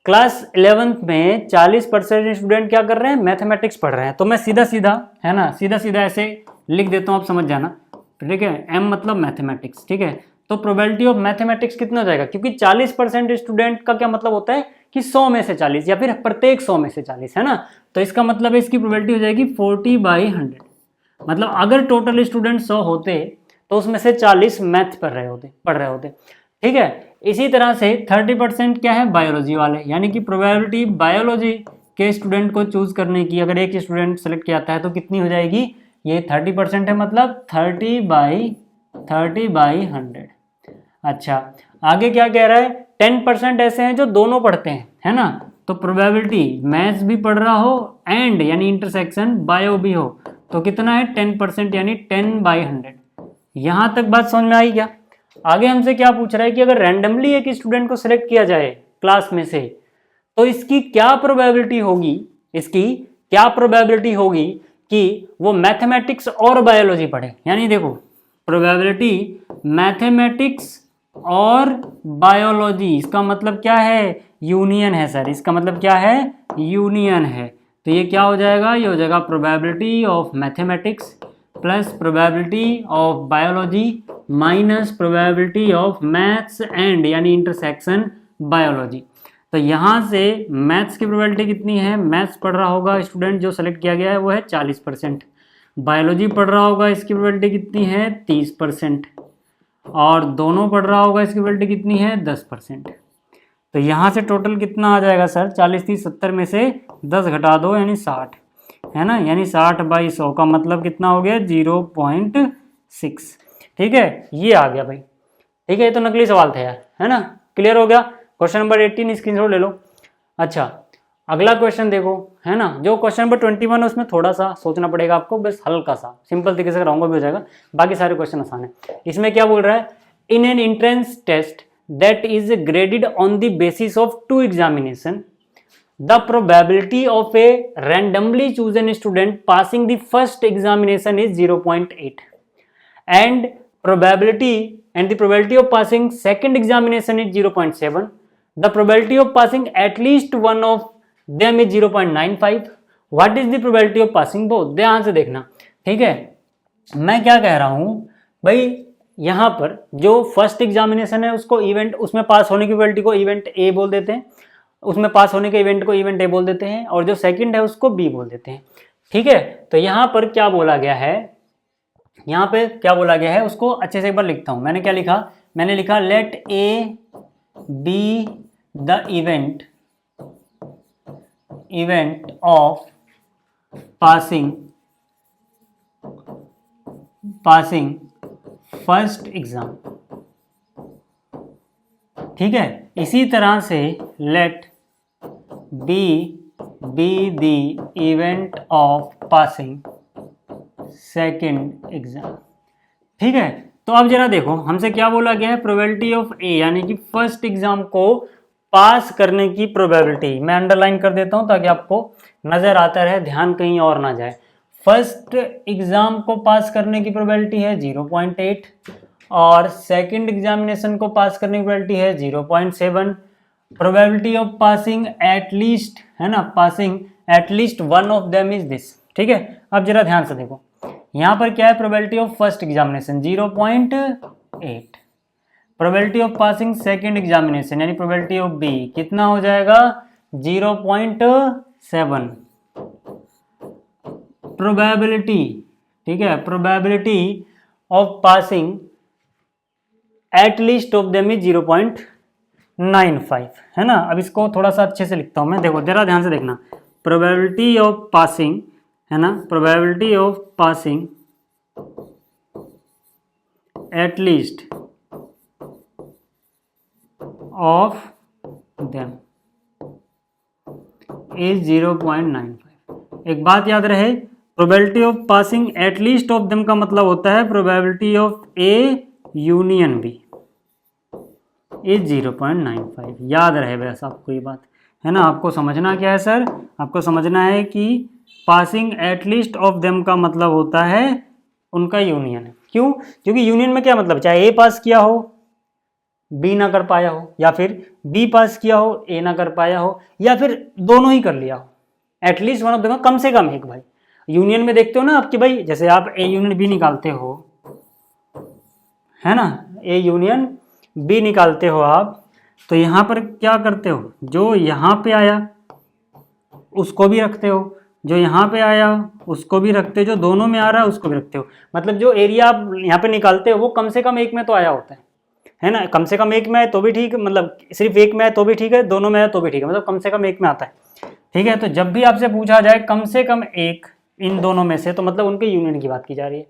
क्लास 11th में 40% स्टूडेंट क्या कर रहे हैं, मैथमेटिक्स पढ़ रहे हैं। तो मैं सीधा सीधा, है ना, सीधा सीधा ऐसे लिख देता हूँ, आप समझ जाना, ठीक है। एम मतलब मैथमेटिक्स, ठीक है। तो प्रोबेबिलिटी ऑफ मैथमेटिक्स कितना हो जाएगा, क्योंकि 40% स्टूडेंट का क्या मतलब होता है कि 100 में से 40 या फिर प्रत्येक 100 में से 40, है ना। तो इसका मतलब है इसकी प्रोबेबिलिटी हो जाएगी 40/100। मतलब अगर टोटल स्टूडेंट 100 होते तो उसमें से 40 मैथ पढ़ रहे होते। ठीक है, इसी तरह से 30% क्या है, बायोलॉजी वाले, यानी कि प्रोबेबिलिटी बायोलॉजी के स्टूडेंट को चूज करने की, अगर एक स्टूडेंट सेलेक्ट किया जाता है तो कितनी हो जाएगी, ये 30% है, मतलब 30/100। अच्छा, आगे क्या कह रहा है, 10% ऐसे हैं जो दोनों पढ़ते हैं, है ना, तो प्रोबेबिलिटी मैथ्स भी पढ़ रहा हो एंड यानी इंटरसेक्शन बायो भी हो, तो कितना है 10%, यानी 10/100। यहां तक बात समझ में आई क्या? आगे हमसे क्या पूछ रहा है कि अगर रैंडमली एक स्टूडेंट को सिलेक्ट किया जाए क्लास में से, तो इसकी क्या प्रोबेबिलिटी होगी कि वो मैथमेटिक्स और बायोलॉजी पढ़े। यानी देखो, प्रोबेबिलिटी मैथमेटिक्स और बायोलॉजी, इसका मतलब क्या है, यूनियन है सर, इसका मतलब क्या है, यूनियन है। तो ये क्या हो जाएगा, ये हो जाएगा probability of mathematics plus probability of biology minus probability of maths and यानी इंटरसेक्शन बायोलॉजी। तो यहाँ से मैथ्स की प्रोबेबिलिटी कितनी है, मैथ्स पढ़ रहा होगा स्टूडेंट जो सेलेक्ट किया गया है वो है 40%, बायोलॉजी पढ़ रहा होगा इसकी प्रोबेबिलिटी कितनी है 30%, और दोनों पढ़ रहा होगा इसकी प्रोबेबिलिटी कितनी है 10%। तो यहाँ से टोटल कितना आ जाएगा सर, 40 30 70 में से 10 घटा दो यानी 60, है ना, यानी 60/100 का मतलब कितना हो गया 0.6। ठीक है, ये आ गया भाई। ठीक है, ये तो नकली सवाल था यार, है ना, क्लियर हो गया। क्वेश्चन नंबर 18 स्क्रीनशॉट ले लो। अच्छा, अगला क्वेश्चन देखो, है ना, जो क्वेश्चन नंबर 21 है उसमें थोड़ा सा सोचना पड़ेगा आपको, बस हल्का सा, सिंपल तरीके से कराऊंगा भी हो जाएगा, बाकी सारे क्वेश्चन आसान है। इसमें क्या बोल रहा है, in an entrance test that is graded on the basis of 2 examination, the probability of a randomly chosen student passing the first examination is 0.8 and the probability of passing second examination is 0.7. The probability of passing at least one of them is 0.95. What is the probability of passing both? ध्यान से देखना। ठीक है, मैं क्या कह रहा हूं भाई, यहां पर जो फर्स्ट एग्जामिनेशन है उसको इवेंट, उसमें पास होने की प्रोबेबिलिटी को इवेंट ए बोल देते हैं, उसमें पास होने के इवेंट को इवेंट ए बोल देते हैं, और जो सेकंड है उसको बी बोल देते हैं। ठीक है, तो यहाँ पर क्या बोला गया है, यहाँ पे क्या बोला गया है उसको अच्छे से एक बार लिखता हूँ। मैंने क्या लिखा, मैंने लिखा let A be the event of passing first exam. ठीक है, इसी तरह से let B the event of passing second exam. ठीक है, तो अब जरा देखो हमसे क्या बोला गया है, प्रोबेबिलिटी ऑफ ए यानी कि फर्स्ट एग्जाम को पास करने की प्रोबेबिलिटी, मैं अंडरलाइन कर देता हूं ताकि आपको नजर आता रहे, ध्यान कहीं और ना जाए। फर्स्ट एग्जाम को पास करने की प्रोबेबिलिटी है 0.8 और सेकंड एग्जामिनेशन को पास करने की प्रोबेबिलिटी है 0.7। प्रोबेबिलिटी ऑफ पासिंग एटलीस्ट, है ना, passing at least one of them is this. ठीक है, अब जरा ध्यान से देखो, यहां पर क्या है, probability of first examination 0.8, probability of passing second examination यानी प्रोबेबिलिटी ऑफ बी कितना हो जाएगा 0.7। प्रोबेबिलिटी, ठीक है, probability of passing at least of them is 0.95, है ना। अब इसको थोड़ा सा अच्छे से लिखता हूं मैं, देखो जरा ध्यान से देखना, प्रोबेबिलिटी ऑफ पासिंग, है ना, probability of passing at least of them is 0.95। एक बात याद रहे, probability of passing at least of them का मतलब होता है probability of A union B is 0.95। याद रहे बस आपको ये बात, है ना। आपको समझना क्या है सर, आपको समझना है कि पासिंग एटलीस्ट ऑफ देम का मतलब होता है उनका यूनियन। क्यों? क्योंकि यूनियन में क्या मतलब, चाहे ए पास किया हो बी ना कर पाया हो, या फिर बी पास किया हो ए ना कर पाया हो, या फिर दोनों ही कर लिया हो, एटलीस्ट वन ऑफ देम, कम से कम एक। भाई यूनियन में देखते हो ना आपकी, भाई जैसे आप ए यूनियन बी निकालते हो, है ना, ए यूनियन बी निकालते हो आप, तो यहां पर क्या करते हो, जो यहां पे आया उसको भी रखते हो, जो यहाँ पे आया उसको भी रखते हो, जो दोनों में आ रहा है उसको भी रखते हो। मतलब जो एरिया आप यहाँ पे निकालते हो वो कम से कम एक में तो आया होता है ना। कम से कम एक में है तो भी ठीक, मतलब सिर्फ एक में है तो भी ठीक है, दोनों में है तो भी ठीक है, मतलब कम से कम एक में आता है। ठीक है, तो जब भी आपसे पूछा जाए कम से कम एक इन दोनों में से, तो मतलब उनके यूनियन की बात की जा रही है।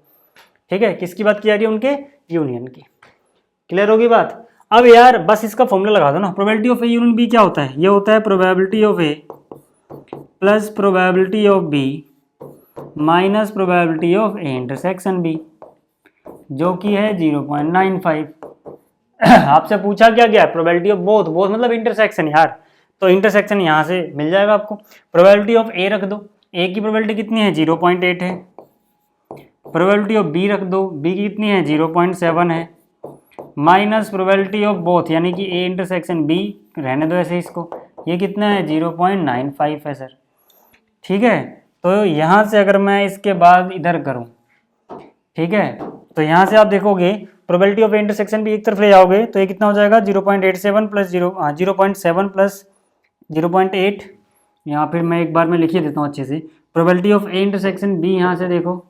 ठीक है, किसकी बात की जा रही है? उनके यूनियन की। क्लियर होगी बात? अब यार बस इसका फॉर्मूला लगा दो ना। Probability of A union B क्या होता है? ये होता है probability of A plus probability of B minus probability of A intersection B, जो कि है 0.95। आपसे पूछा क्या गया? प्रोबेबिलिटी ऑफ बोथ, बोथ मतलब इंटरसेक्शन यार, तो इंटरसेक्शन यहाँ से मिल जाएगा आपको। प्रोबेबिलिटी ऑफ ए रख दो, ए की प्रोबेबिलिटी कितनी है? 0.8 है। प्रोबेबिलिटी ऑफ बी रख दो, बी की कितनी है? 0.7 है। माइनस प्रोबेबिलिटी ऑफ बोथ यानी कि ए इंटरसेक्शन बी, रहने दो ऐसे इसको, ये कितना है? 0.95 है सर। ठीक है, तो यहाँ से अगर मैं इसके बाद इधर करूँ, ठीक है, तो यहाँ से आप देखोगे प्रोबेबिलिटी ऑफ इंटरसेक्शन भी एक तरफ ले जाओगे तो ये कितना हो जाएगा? 0.87 प्लस 0.7 प्लस 0.8, यहाँ फिर मैं एक बार में लिख ही देता हूँ अच्छे से। Probability of A intersection B यहाँ से देखो,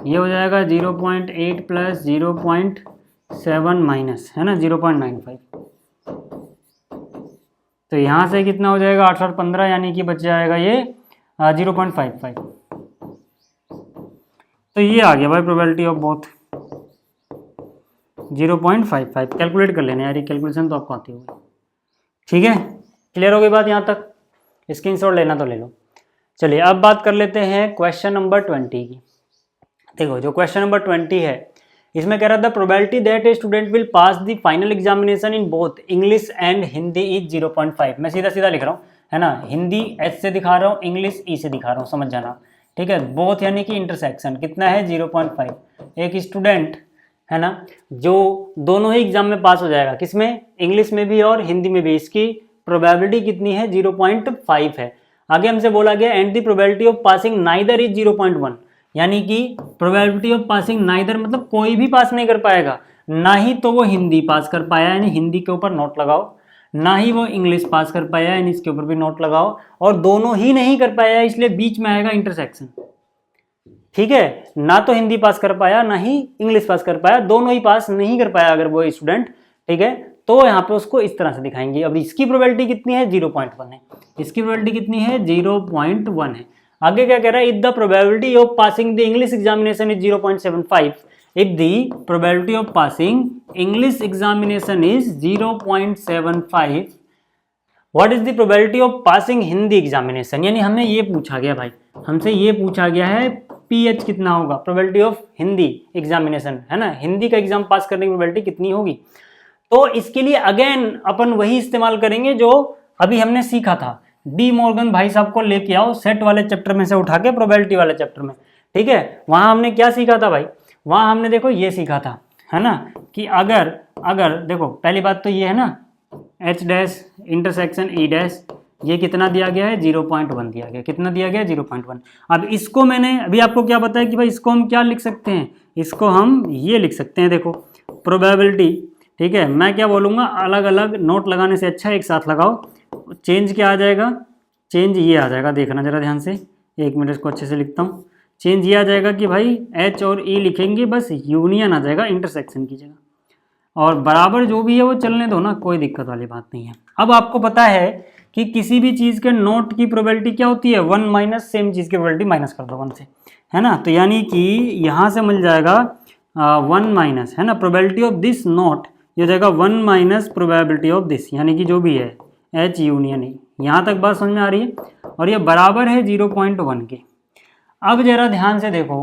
ये हो जाएगा 0.8 प्लस 0.7 माइनस, है ना, 0.95। तो यहाँ से कितना हो जाएगा? 8 और 15, यानी कि बच जाएगा ये 0.55। तो ये आ गया भाई प्रोबेबिलिटी ऑफ बोथ 0.55। कैलकुलेट कर लेना यार, ये कैलकुलेशन तो आपको आती होगी। ठीक है, क्लियर हो गई बात यहाँ तक? स्क्रीनशॉट लेना तो ले लो। चलिए अब बात कर लेते हैं क्वेश्चन नंबर 20 की। देखो जो क्वेश्चन नंबर 20 है, इसमें कह रहा था probability that a student will pass the final examination in both English and Hindi is 0.5। मैं सीधा सीधा लिख रहा हूँ, है ना, हिंदी एच से दिखा रहा हूँ, इंग्लिश ई से दिखा रहा हूँ, समझ जाना। ठीक है, बोथ यानी कि इंटरसेक्शन कितना है? 0.5। एक स्टूडेंट है ना जो दोनों ही एग्जाम में पास हो जाएगा, किसमें? इंग्लिश में भी और हिंदी में भी, इसकी प्रोबेबिलिटी कितनी है? 0.5 है। आगे हमसे बोला गया and the probability of passing neither is 0.1, यानी कि प्रोबेबिलिटी ऑफ पासिंग नाइदर मतलब कोई भी पास नहीं कर पाएगा, ना ही तो वो हिंदी पास कर पाया, यानी हिंदी के ऊपर नोट लगाओ, ना ही वो इंग्लिश पास कर पाया, यानी इसके ऊपर भी नोट लगाओ, और दोनों ही नहीं कर पाया, इसलिए बीच में आएगा इंटरसेक्शन। ठीक है, ना तो हिंदी पास कर पाया ना ही इंग्लिश पास कर पाया, दोनों ही पास नहीं कर पाया अगर वो स्टूडेंट, ठीक है, तो यहाँ पे उसको इस तरह से दिखाएंगे। अब इसकी प्रोबेबिलिटी कितनी है? 0.1 है। इसकी प्रोबेबिलिटी कितनी है? 0.1 है। आगे क्या कह रहा है? If the probability of passing the English examination is 0.75, if the probability of passing English examination is 0.75, what is the probability of passing Hindi examination? यानी हमें ये पूछा गया भाई, हमसे ये पूछा गया है पीएच कितना होगा, प्रोबेबिलिटी ऑफ हिंदी एग्जामिनेशन, है ना, हिंदी का एग्जाम पास करने की प्रोबेबिलिटी कितनी होगी। तो इसके लिए अगेन अपन वही इस्तेमाल करेंगे जो अभी हमने सीखा था। डी मॉर्गन भाई साहब को लेके आओ सेट वाले चैप्टर में से उठा के प्रोबेबिलिटी वाले चैप्टर में। ठीक है, वहां हमने क्या सीखा था भाई? वहां हमने देखो ये सीखा था, है ना, कि अगर देखो पहली बात तो ये है ना, H dash intersection E dash, ये कितना दिया गया है? 0.1 दिया गया। कितना दिया गया? 0.1। अब इसको मैंने अभी आपको क्या बताया कि भाई इसको हम क्या लिख सकते हैं? इसको हम ये लिख सकते हैं, देखो प्रोबेबिलिटी। ठीक है, मैं क्या बोलूँगा, अलग अलग नोट लगाने से अच्छा एक साथ लगाओ। चेंज क्या आ जाएगा? चेंज ये आ जाएगा, देखना जरा ध्यान से, एक मिनट इसको अच्छे से लिखता हूँ। चेंज ये आ जाएगा कि भाई एच और ई लिखेंगे, बस यूनियन आ जाएगा इंटरसेक्शन की जगह, और बराबर जो भी है वो चलने दो ना, कोई दिक्कत वाली बात नहीं है। अब आपको पता है कि किसी भी चीज़ के नोट की प्रोबेबिलिटी क्या होती है? 1 माइनस सेम चीज़ की प्रोबेबिलिटी माइनस कर दो 1 से, है ना, तो यानी कि यहाँ से मिल जाएगा 1 माइनस, है ना, प्रोबेबिलिटी ऑफ दिस नोट, ये हो जाएगा 1 माइनस प्रोबेबिलिटी ऑफ दिस, यानी कि जो भी है एच यूनियन ई। यहाँ तक बात समझ में आ रही है? और ये बराबर है 0.1 के। अब जरा ध्यान से देखो,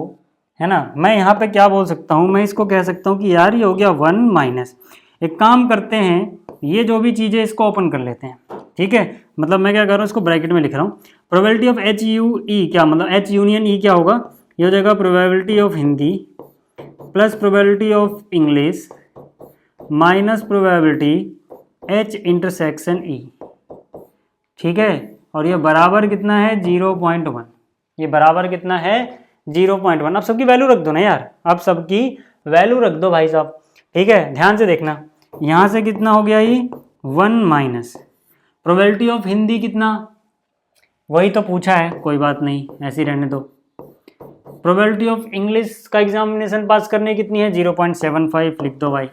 है ना, मैं यहाँ पे क्या बोल सकता हूँ? मैं इसको कह सकता हूँ कि यार ये हो गया 1 माइनस, एक काम करते हैं, ये जो भी चीज़ें इसको ओपन कर लेते हैं। ठीक है, मतलब मैं क्या कर रहा हूँ, इसको ब्रैकेट में लिख रहा हूँ। प्रोबेबिलिटी ऑफ एच यू ई क्या मतलब एच यूनियन ई क्या होगा? ये हो जाएगा probability of Hindi plus probability of English minus probability H intersection E. ठीक है, और ये बराबर कितना है? 0.1। ये बराबर कितना है? 0.1। अब सबकी वैल्यू रख दो ना यार, अब सबकी वैल्यू रख दो भाई साहब। ठीक है, ध्यान से देखना, यहाँ से कितना हो गया? ये 1 माइनस प्रोबेबिलिटी ऑफ हिंदी कितना? वही तो पूछा है, कोई बात नहीं, ऐसे ही रहने दो। प्रोबेबिलिटी ऑफ इंग्लिश का एग्जामिनेशन पास करने की कितनी है? 0.75 लिख दो भाई।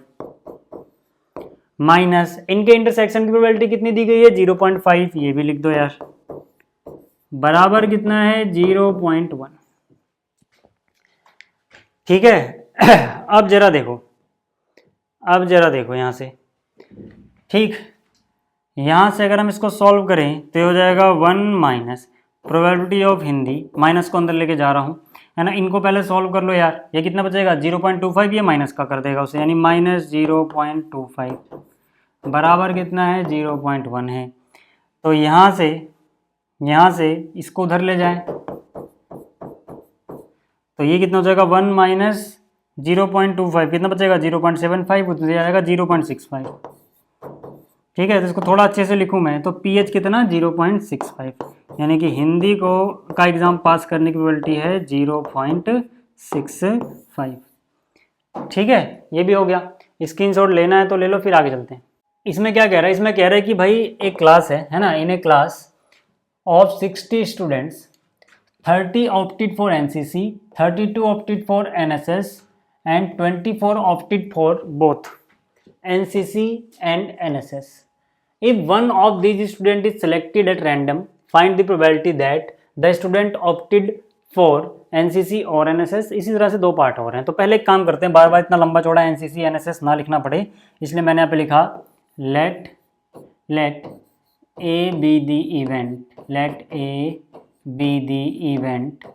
माइनस इनके इंटरसेक्शन की प्रोबेबिलिटी कितनी दी गई है? 0.5, ये भी लिख दो यार। बराबर कितना है? 0.1। ठीक है। अब जरा देखो, अब जरा देखो यहाँ से, ठीक, यहाँ से अगर हम इसको सॉल्व करें तो ये हो जाएगा 1 minus probability of Hindi, minus को अंदर लेके जा रहा हूँ, है ना। इनको पहले सॉल्व कर लो यार। ये कितना बचेगा? 0.25, ये माइनस का कर देगा उसे, यानी माइनस 0.25 बराबर कितना है? 0.1 है। तो यहाँ से इसको उधर ले जाएं तो ये कितना हो जाएगा? 1 माइनस 0.25 कितना बचेगा? 0.75, उधर जाएगा 0.65। ठीक है, तो इसको थोड़ा अच्छे से लिखूं मैं तो पीएच कितना? 0.65, यानी कि हिंदी को का एग्ज़ाम पास करने की प्रोबेबिलिटी है 0.65। ठीक है, ये भी हो गया। स्क्रीनशॉट लेना है तो ले लो, फिर आगे चलते हैं। इसमें क्या कह रहा है? इसमें कह रहा है कि भाई एक क्लास है ना, in a class of 60 students 30 opted for NCC, 32 opted for NSS and 24 opted for both NCC and NSS. If one of these students is selected at random, find the probability that the student opted for NCC और NSS। इसी तरह से दो पार्ट हो रहे हैं। तो पहले एक काम करते हैं, बार बार इतना लंबा चौड़ा NCC NSS ना लिखना पड़े, इसलिए मैंने यहाँ पे लिखा let A be the event, let A be the event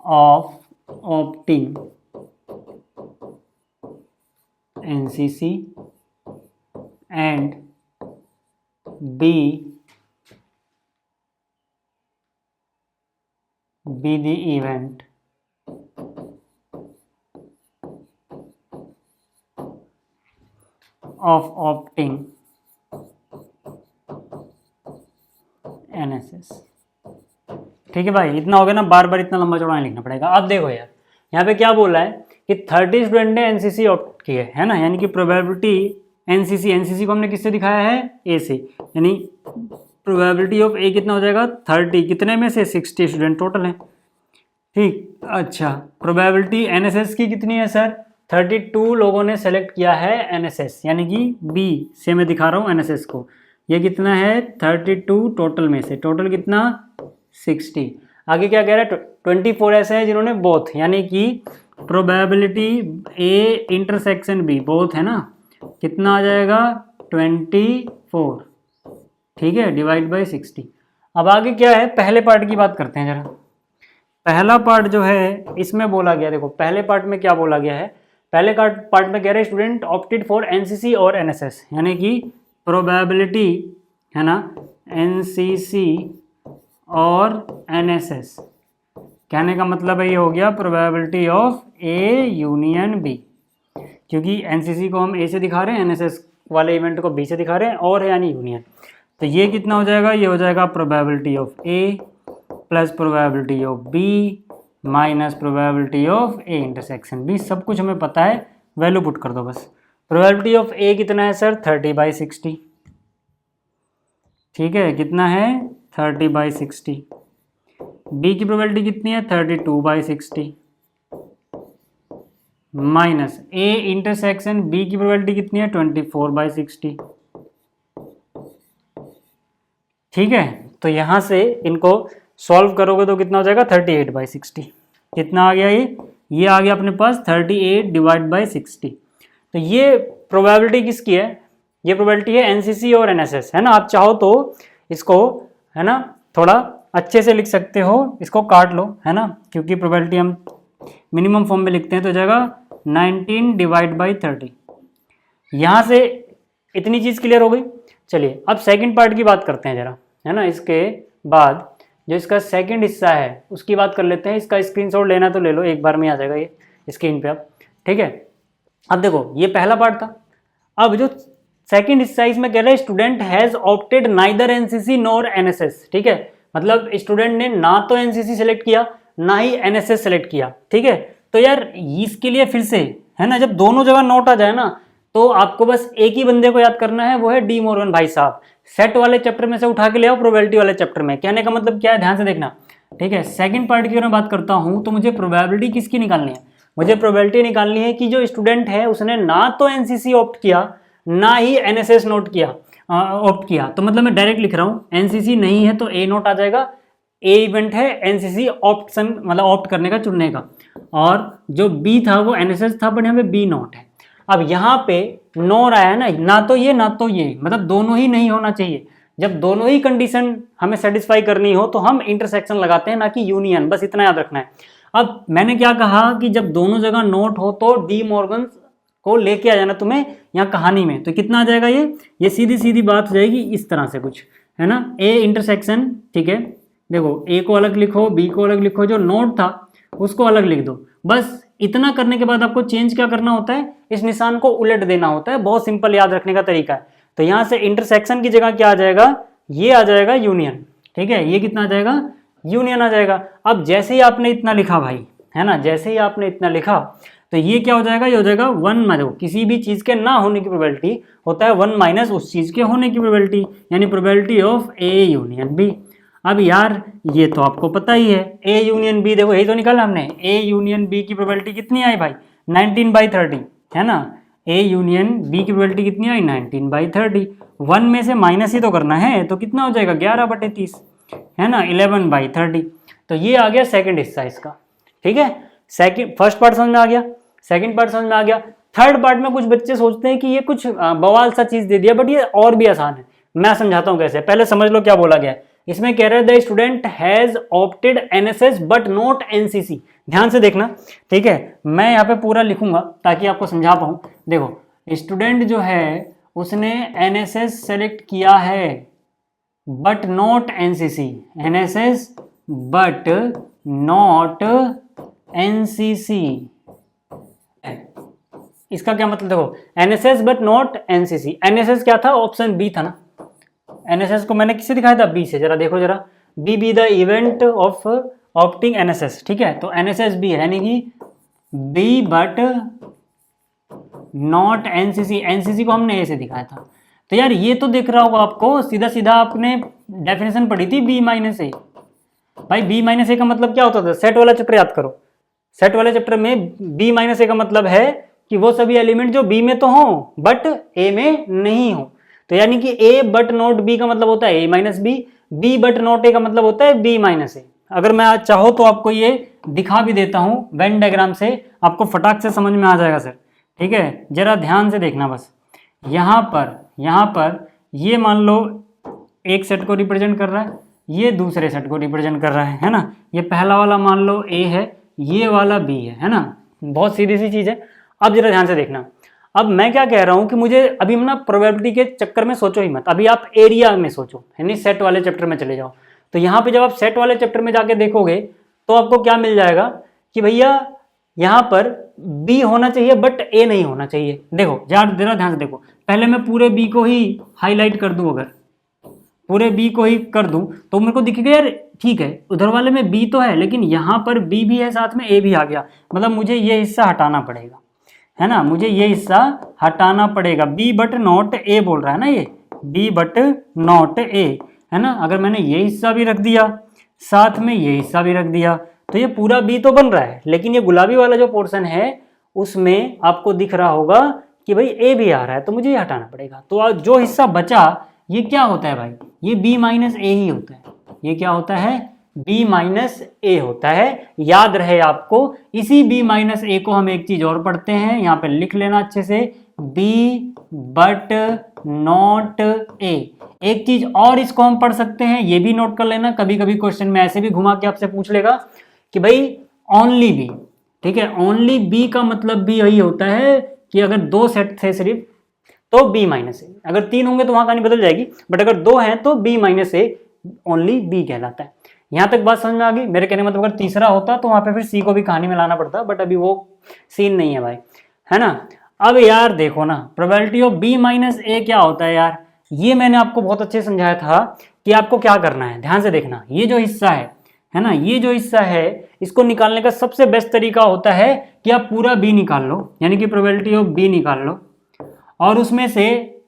of opting NCC and B be the event of opting NSS। ठीक है भाई, इतना हो गया ना, बार बार इतना लंबा चौड़ा नहीं लिखना पड़ेगा। अब देखो यार, यहाँ पे क्या बोला है कि 30 स्टूडेंट ने एनसीसी ऑप्ट किए, है ना, यानी कि प्रोबेबिलिटी एनसीसी को हमने किससे दिखाया है? ए से, यानी प्रोबेबिलिटी ऑफ ए कितना हो जाएगा? 30, कितने में से? 60 स्टूडेंट टोटल है। ठीक, अच्छा, प्रोबेबिलिटी एनएसएस की कितनी है सर? 32 लोगों ने सेलेक्ट किया है एनएसएस, यानी कि बी से मैं दिखा रहा हूँ एनएसएस को। ये कितना है? 32 टोटल में से, टोटल कितना? 60। आगे क्या कह रहा है? 24 ऐसे हैं जिन्होंने बोथ, यानी कि probability A intersection B both है ना, कितना आ जाएगा? 24। ठीक है, डिवाइड बाय 60। अब आगे क्या है? पहले पार्ट की बात करते हैं जरा। पहला पार्ट जो है इसमें बोला गया, देखो पहले पार्ट में क्या बोला गया है? पहले पार्ट में कह रहे हैं स्टूडेंट ऑप्टेड फॉर एनसीसी और एनएसएस, यानी कि प्रोबेबिलिटी है ना एनसीसी और एनएसएस, कहने का मतलब है ये हो गया probability of A union B, क्योंकि एनसीसी को हम ए से दिखा रहे हैं, एनएसएस वाले इवेंट को बी से दिखा रहे हैं, और है यानी यूनियन। तो ये कितना हो जाएगा? ये हो जाएगा probability of A plus probability of B minus probability of A intersection B. सब कुछ हमें पता है, वैल्यू पुट कर दो बस। प्रोबेबिलिटी ऑफ ए कितना है सर? 30/60। ठीक है, कितना है? 30/60। बी की प्रोबेबिलिटी कितनी है? 32/60 माइनस ए इंटरसेक्शन बी की प्रोबेबिलिटी कितनी है? 24/60। ठीक है, तो यहां से इनको सॉल्व करोगे तो कितना हो जाएगा? 38/60। कितना आ गया? ये आ गया अपने पास 38 डिवाइड बाई 60। तो ये प्रोबेबिलिटी किसकी है? ये प्रोबेबिलिटी है एनसीसी और एनएसएस, है ना। आप चाहो तो इसको, है ना, थोड़ा अच्छे से लिख सकते हो, इसको काट लो, है ना, क्योंकि प्रोबेबिलिटी हम मिनिमम फॉर्म में लिखते हैं, तो जाएगा 19 डिवाइड बाई 30। यहाँ से इतनी चीज़ क्लियर हो गई। चलिए अब सेकंड पार्ट की बात करते हैं जरा, है ना। इसके बाद जो इसका सेकंड हिस्सा है उसकी बात कर लेते हैं। इसका स्क्रीनशॉट लेना तो ले लो, एक बार में आ जाएगा ये स्क्रीन पे अब। ठीक है, अब देखो ये पहला पार्ट था। अब जो सेकंड हिस्सा इसमें कह रहा है student has opted neither NCC nor NSS. ठीक है, मतलब स्टूडेंट ने ना तो एनसीसी सेलेक्ट किया ना ही एनएसएस सेलेक्ट किया। ठीक है, तो यार इसके लिए फिर से, है ना, जब दोनों जगह नोट आ जाए ना, तो आपको बस एक ही बंदे को याद करना है, वो है डी मॉर्गन भाई साहब। सेट वाले चैप्टर में से उठा के ले आओ प्रोबेबिलिटी वाले चैप्टर में। कहने का मतलब क्या है, ध्यान से देखना, ठीक है। सेकंड पार्ट की अगर मैं बात करता हूँ तो मुझे प्रोबेबिलिटी किसकी निकालनी है, मुझे प्रोबेबिलिटी निकालनी है कि जो स्टूडेंट है उसने ना तो एनसीसी ऑप्ट किया ना ही एनएसएस नोट किया ऑप्ट किया। तो मतलब मैं डायरेक्ट लिख रहा हूँ, एनसीसी नहीं है तो ए नोट आ जाएगा, ए इवेंट है, एनसीसी ऑप्शन मतलब ऑप्ट करने का, चुनने का, और जो बी था वो एनएसएस था, बट यहाँ पे बी नोट है। अब यहाँ पे नो आया है ना तो ये ना तो ये, मतलब दोनों ही नहीं होना चाहिए। जब दोनों ही कंडीशन हमें सेटिस्फाई करनी हो तो हम इंटरसेक्शन लगाते हैं, ना कि यूनियन, बस इतना याद रखना है। अब मैंने क्या कहा कि जब दोनों जगह नोट हो तो डी मॉर्गन को लेके आ जाना तुम्हें यहाँ कहानी में। तो कितना आ जाएगा, ये सीधी सीधी बात हो जाएगी इस तरह से कुछ, है ना, ए इंटरसेक्शन, ठीक है। देखो ए को अलग लिखो, बी को अलग लिखो, जो नोट था उसको अलग लिख दो। बस इतना करने के बाद आपको चेंज क्या करना होता है, इस निशान को उलट देना होता है। बहुत सिंपल याद रखने का तरीका है। तो यहाँ से इंटरसेक्शन की जगह क्या आ जाएगा, ये आ जाएगा यूनियन, ठीक है। ये कितना आ जाएगा, यूनियन आ जाएगा। अब जैसे ही आपने इतना लिखा भाई, है ना, जैसे ही आपने इतना लिखा तो ये क्या हो जाएगा, ये हो जाएगा 1 माइनस, किसी भी चीज के ना होने की प्रोबेबिलिटी होता है 1 माइनस उस चीज के होने की प्रोबेबिलिटी, यानी probability of A union B. अब यार ये तो आपको पता ही है, ए यूनियन बी, देखो यही तो निकाला हमने, ए यूनियन बी की प्रोबेबिलिटी कितनी आई भाई, 19/30, है ना। ए यूनियन बी की प्रोबेबिलिटी कितनी आई, 19/30। 1 में से माइनस ही तो करना है, तो कितना हो जाएगा 11/30, है ना, 11/30। तो ये आ गया सेकंड हिस्सा इसका, ठीक है। फर्स्ट पार्ट समझ में आ गया, सेकंड पार्ट समझ में आ गया। थर्ड पार्ट में कुछ बच्चे सोचते हैं कि ये कुछ बवाल सा चीज दे दिया, बट ये और भी आसान है। मैं समझाता हूँ कैसे, पहले समझ लो क्या बोला गया है। इसमें कह रहे हैं the student has opted NSS but not NCC. ध्यान से देखना, ठीक है, मैं यहाँ पे पूरा लिखूंगा ताकि आपको समझा पाऊं। देखो स्टूडेंट जो है उसने एनएसएस सेलेक्ट किया है but not NCC, NSS but not NCC. इसका क्या मतलब, देखो NSS but not NCC, NSS क्या था, ऑप्शन बी था ना। एनएसएस को मैंने किससे दिखाया था, बी से, जरा देखो जरा, be the event of opting NSS, ठीक है। तो एनएसएस बी है, यानी कि B but not NCC, NCC को हमने ए से दिखाया था। तो यार ये तो दिख रहा होगा आपको, सीधा सीधा आपने डेफिनेशन पढ़ी थी बी माइनस ए। भाई बी माइनस ए का मतलब क्या होता था, सेट वाला चैप्टर याद करो। सेट वाले चैप्टर में बी माइनस ए का मतलब है कि वो सभी एलिमेंट जो बी में तो हो बट ए में नहीं हो। तो यानी कि ए बट नॉट बी का मतलब होता है A minus B, B but not A का मतलब होता है बी माइनस ए। अगर मैं आज चाहो तो आपको ये दिखा भी देता हूं वेन डायग्राम से, आपको फटाक से समझ में आ जाएगा सर, ठीक है। जरा ध्यान से देखना बस, यहाँ पर ये मान लो एक सेट को रिप्रेजेंट कर रहा है, ये दूसरे सेट को रिप्रेजेंट कर रहा है ना। ये पहला वाला मान लो ए है, ये वाला बी है ना। बहुत सीधी सी चीज़ है। अब जरा ध्यान से देखना, अब मैं क्या कह रहा हूं कि मुझे अभी ना प्रोबेबिलिटी के चक्कर में सोचो ही मत, अभी आप एरिया में सोचो, यानी सेट वाले चैप्टर में चले जाओ। तो यहाँ पे जब आप सेट वाले चैप्टर में जाके देखोगे तो आपको क्या मिल जाएगा कि भैया यहाँ पर बी होना चाहिए बट ए नहीं होना चाहिए। देखो जरा ध्यान से देखो, पहले मैं पूरे बी को ही हाईलाइट कर दूं, अगर पूरे बी को ही कर दूं तो मेरे को दिखेगा यार ठीक है उधर वाले में बी तो है, लेकिन यहाँ पर बी भी है, साथ में ए भी आ गया, मतलब मुझे ये हिस्सा हटाना पड़ेगा, है ना, मुझे ये हिस्सा हटाना पड़ेगा। बी बट नॉट ए बोल रहा है ना, ये बी बट नॉट ए, है ना। अगर मैंने ये हिस्सा भी रख दिया, साथ में ये हिस्सा भी रख दिया, तो ये पूरा बी तो बन रहा है, लेकिन ये गुलाबी वाला जो पोर्शन है उसमें आपको दिख रहा होगा कि भाई ए भी आ रहा है, तो मुझे ये हटाना पड़ेगा। तो जो हिस्सा बचा ये क्या होता है भाई, ये बी माइनस ए ही होता है। ये क्या होता है, बी माइनस ए होता है। याद रहे आपको, इसी बी माइनस ए को हम एक चीज और पढ़ते हैं, यहाँ पे लिख लेना अच्छे से, बी बट नॉट ए। एक चीज और इसको हम पढ़ सकते हैं, ये भी नोट कर लेना, कभी कभी क्वेश्चन में ऐसे भी घुमा के आपसे पूछ लेगा कि भाई ओनली बी, ठीक है। ओनली बी का मतलब भी यही होता है कि अगर दो सेट थे सिर्फ तो बी माइनस ए, अगर तीन होंगे तो वहां कहानी बदल जाएगी, बट अगर दो हैं तो B minus A only B कहलाता है। यहां तक बात समझ में आ गई। मेरे कहने मतलब अगर तीसरा होता तो वहां पे फिर सी को भी कहानी में लाना पड़ता, बट अभी वो सीन नहीं है भाई, है ना। अब यार देखो ना, प्रोबेबिलिटी ऑफ बी माइनस ए क्या होता है यार, ये मैंने आपको बहुत अच्छे से समझाया था कि आपको क्या करना है। ध्यान से देखना, ये जो हिस्सा है ना, ये जो हिस्सा है इसको निकालने का सबसे बेस्ट तरीका होता है कि आप पूरा बी निकाल लो, यानी कि प्रोबेबिलिटी ऑफ बी निकाल लो, और उसमें से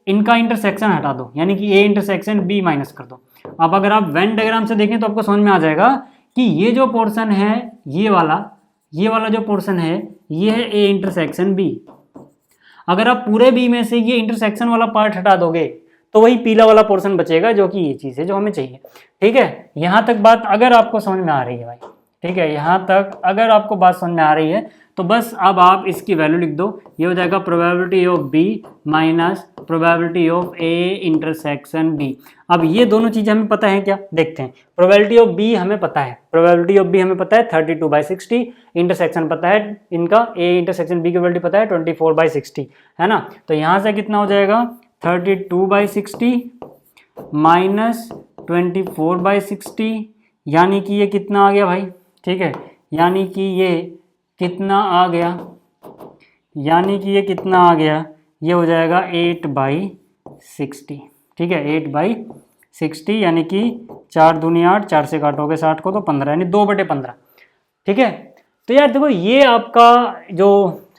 इनका इंटरसेक्शन हटा दो, यानी कि ए इंटरसेक्शन बी माइनस कर दो। अब अगर आप वेन डायग्राम से देखें तो आपको समझ में आ जाएगा कि ये जो पोर्शन है, ये वाला जो पोर्शन है, ये है ए इंटरसेक्शन बी। अगर आप पूरे बी में से ये इंटरसेक्शन वाला पार्ट हटा दोगे तो वही पीला वाला पोर्शन बचेगा, जो कि ये चीज़ है जो हमें चाहिए। ठीक है, यहाँ तक बात अगर आपको समझ में आ रही है भाई, ठीक है, यहाँ तक अगर आपको बात समझ में आ रही है तो बस अब आप इसकी वैल्यू लिख दो। ये हो जाएगा probability of B minus probability of A intersection B. अब ये दोनों चीज़ें हमें पता है क्या, देखते हैं। प्रोबेबिलिटी ऑफ बी हमें पता है, प्रोबेबिलिटी ऑफ बी हमें पता है 32/60, इंटरसेक्शन पता है इनका, ए इंटरसेक्शन बी की प्रोबेबिलिटी पता है 24/60, है ना। तो यहाँ से कितना हो जाएगा 32/60 माइनस 24/60, यानी कि ये कितना आ गया भाई, ठीक है, यानी कि ये कितना आ गया, यानी कि ये कितना आ गया, ये हो जाएगा 8/60। ठीक है, 8/60, यानी कि 4 दूनी 8, 4 से काटोगे 60 को तो 15, यानी 2/15। ठीक है, तो यार देखो ये आपका जो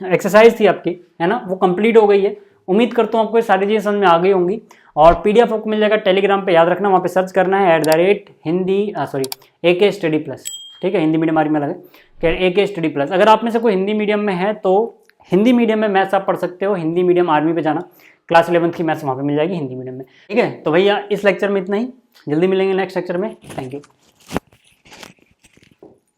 एक्सरसाइज थी आपकी, है ना, वो कंप्लीट हो गई है। उम्मीद करता हूँ आपको ये सारी चीज़ें समझ में आ गई होंगी। और पीडीएफ आपको मिल जाएगा टेलीग्राम पे, याद रखना, वहाँ पे सर्च करना है @हिंदी AK स्टडी प्लस। ठीक है, हिंदी मीडियम आर्मी में लगे AK स्टडी प्लस। अगर आप में से कोई हिंदी मीडियम में है तो हिंदी मीडियम में मैथ्स आप पढ़ सकते हो, हिंदी मीडियम आर्मी पे जाना, क्लास 11th की मैथ्स वहाँ पे मिल जाएगी हिंदी मीडियम में। ठीक है, तो भैया इस लेक्चर में इतना ही, जल्दी मिलेंगे नेक्स्ट लेक्चर में। Thank you.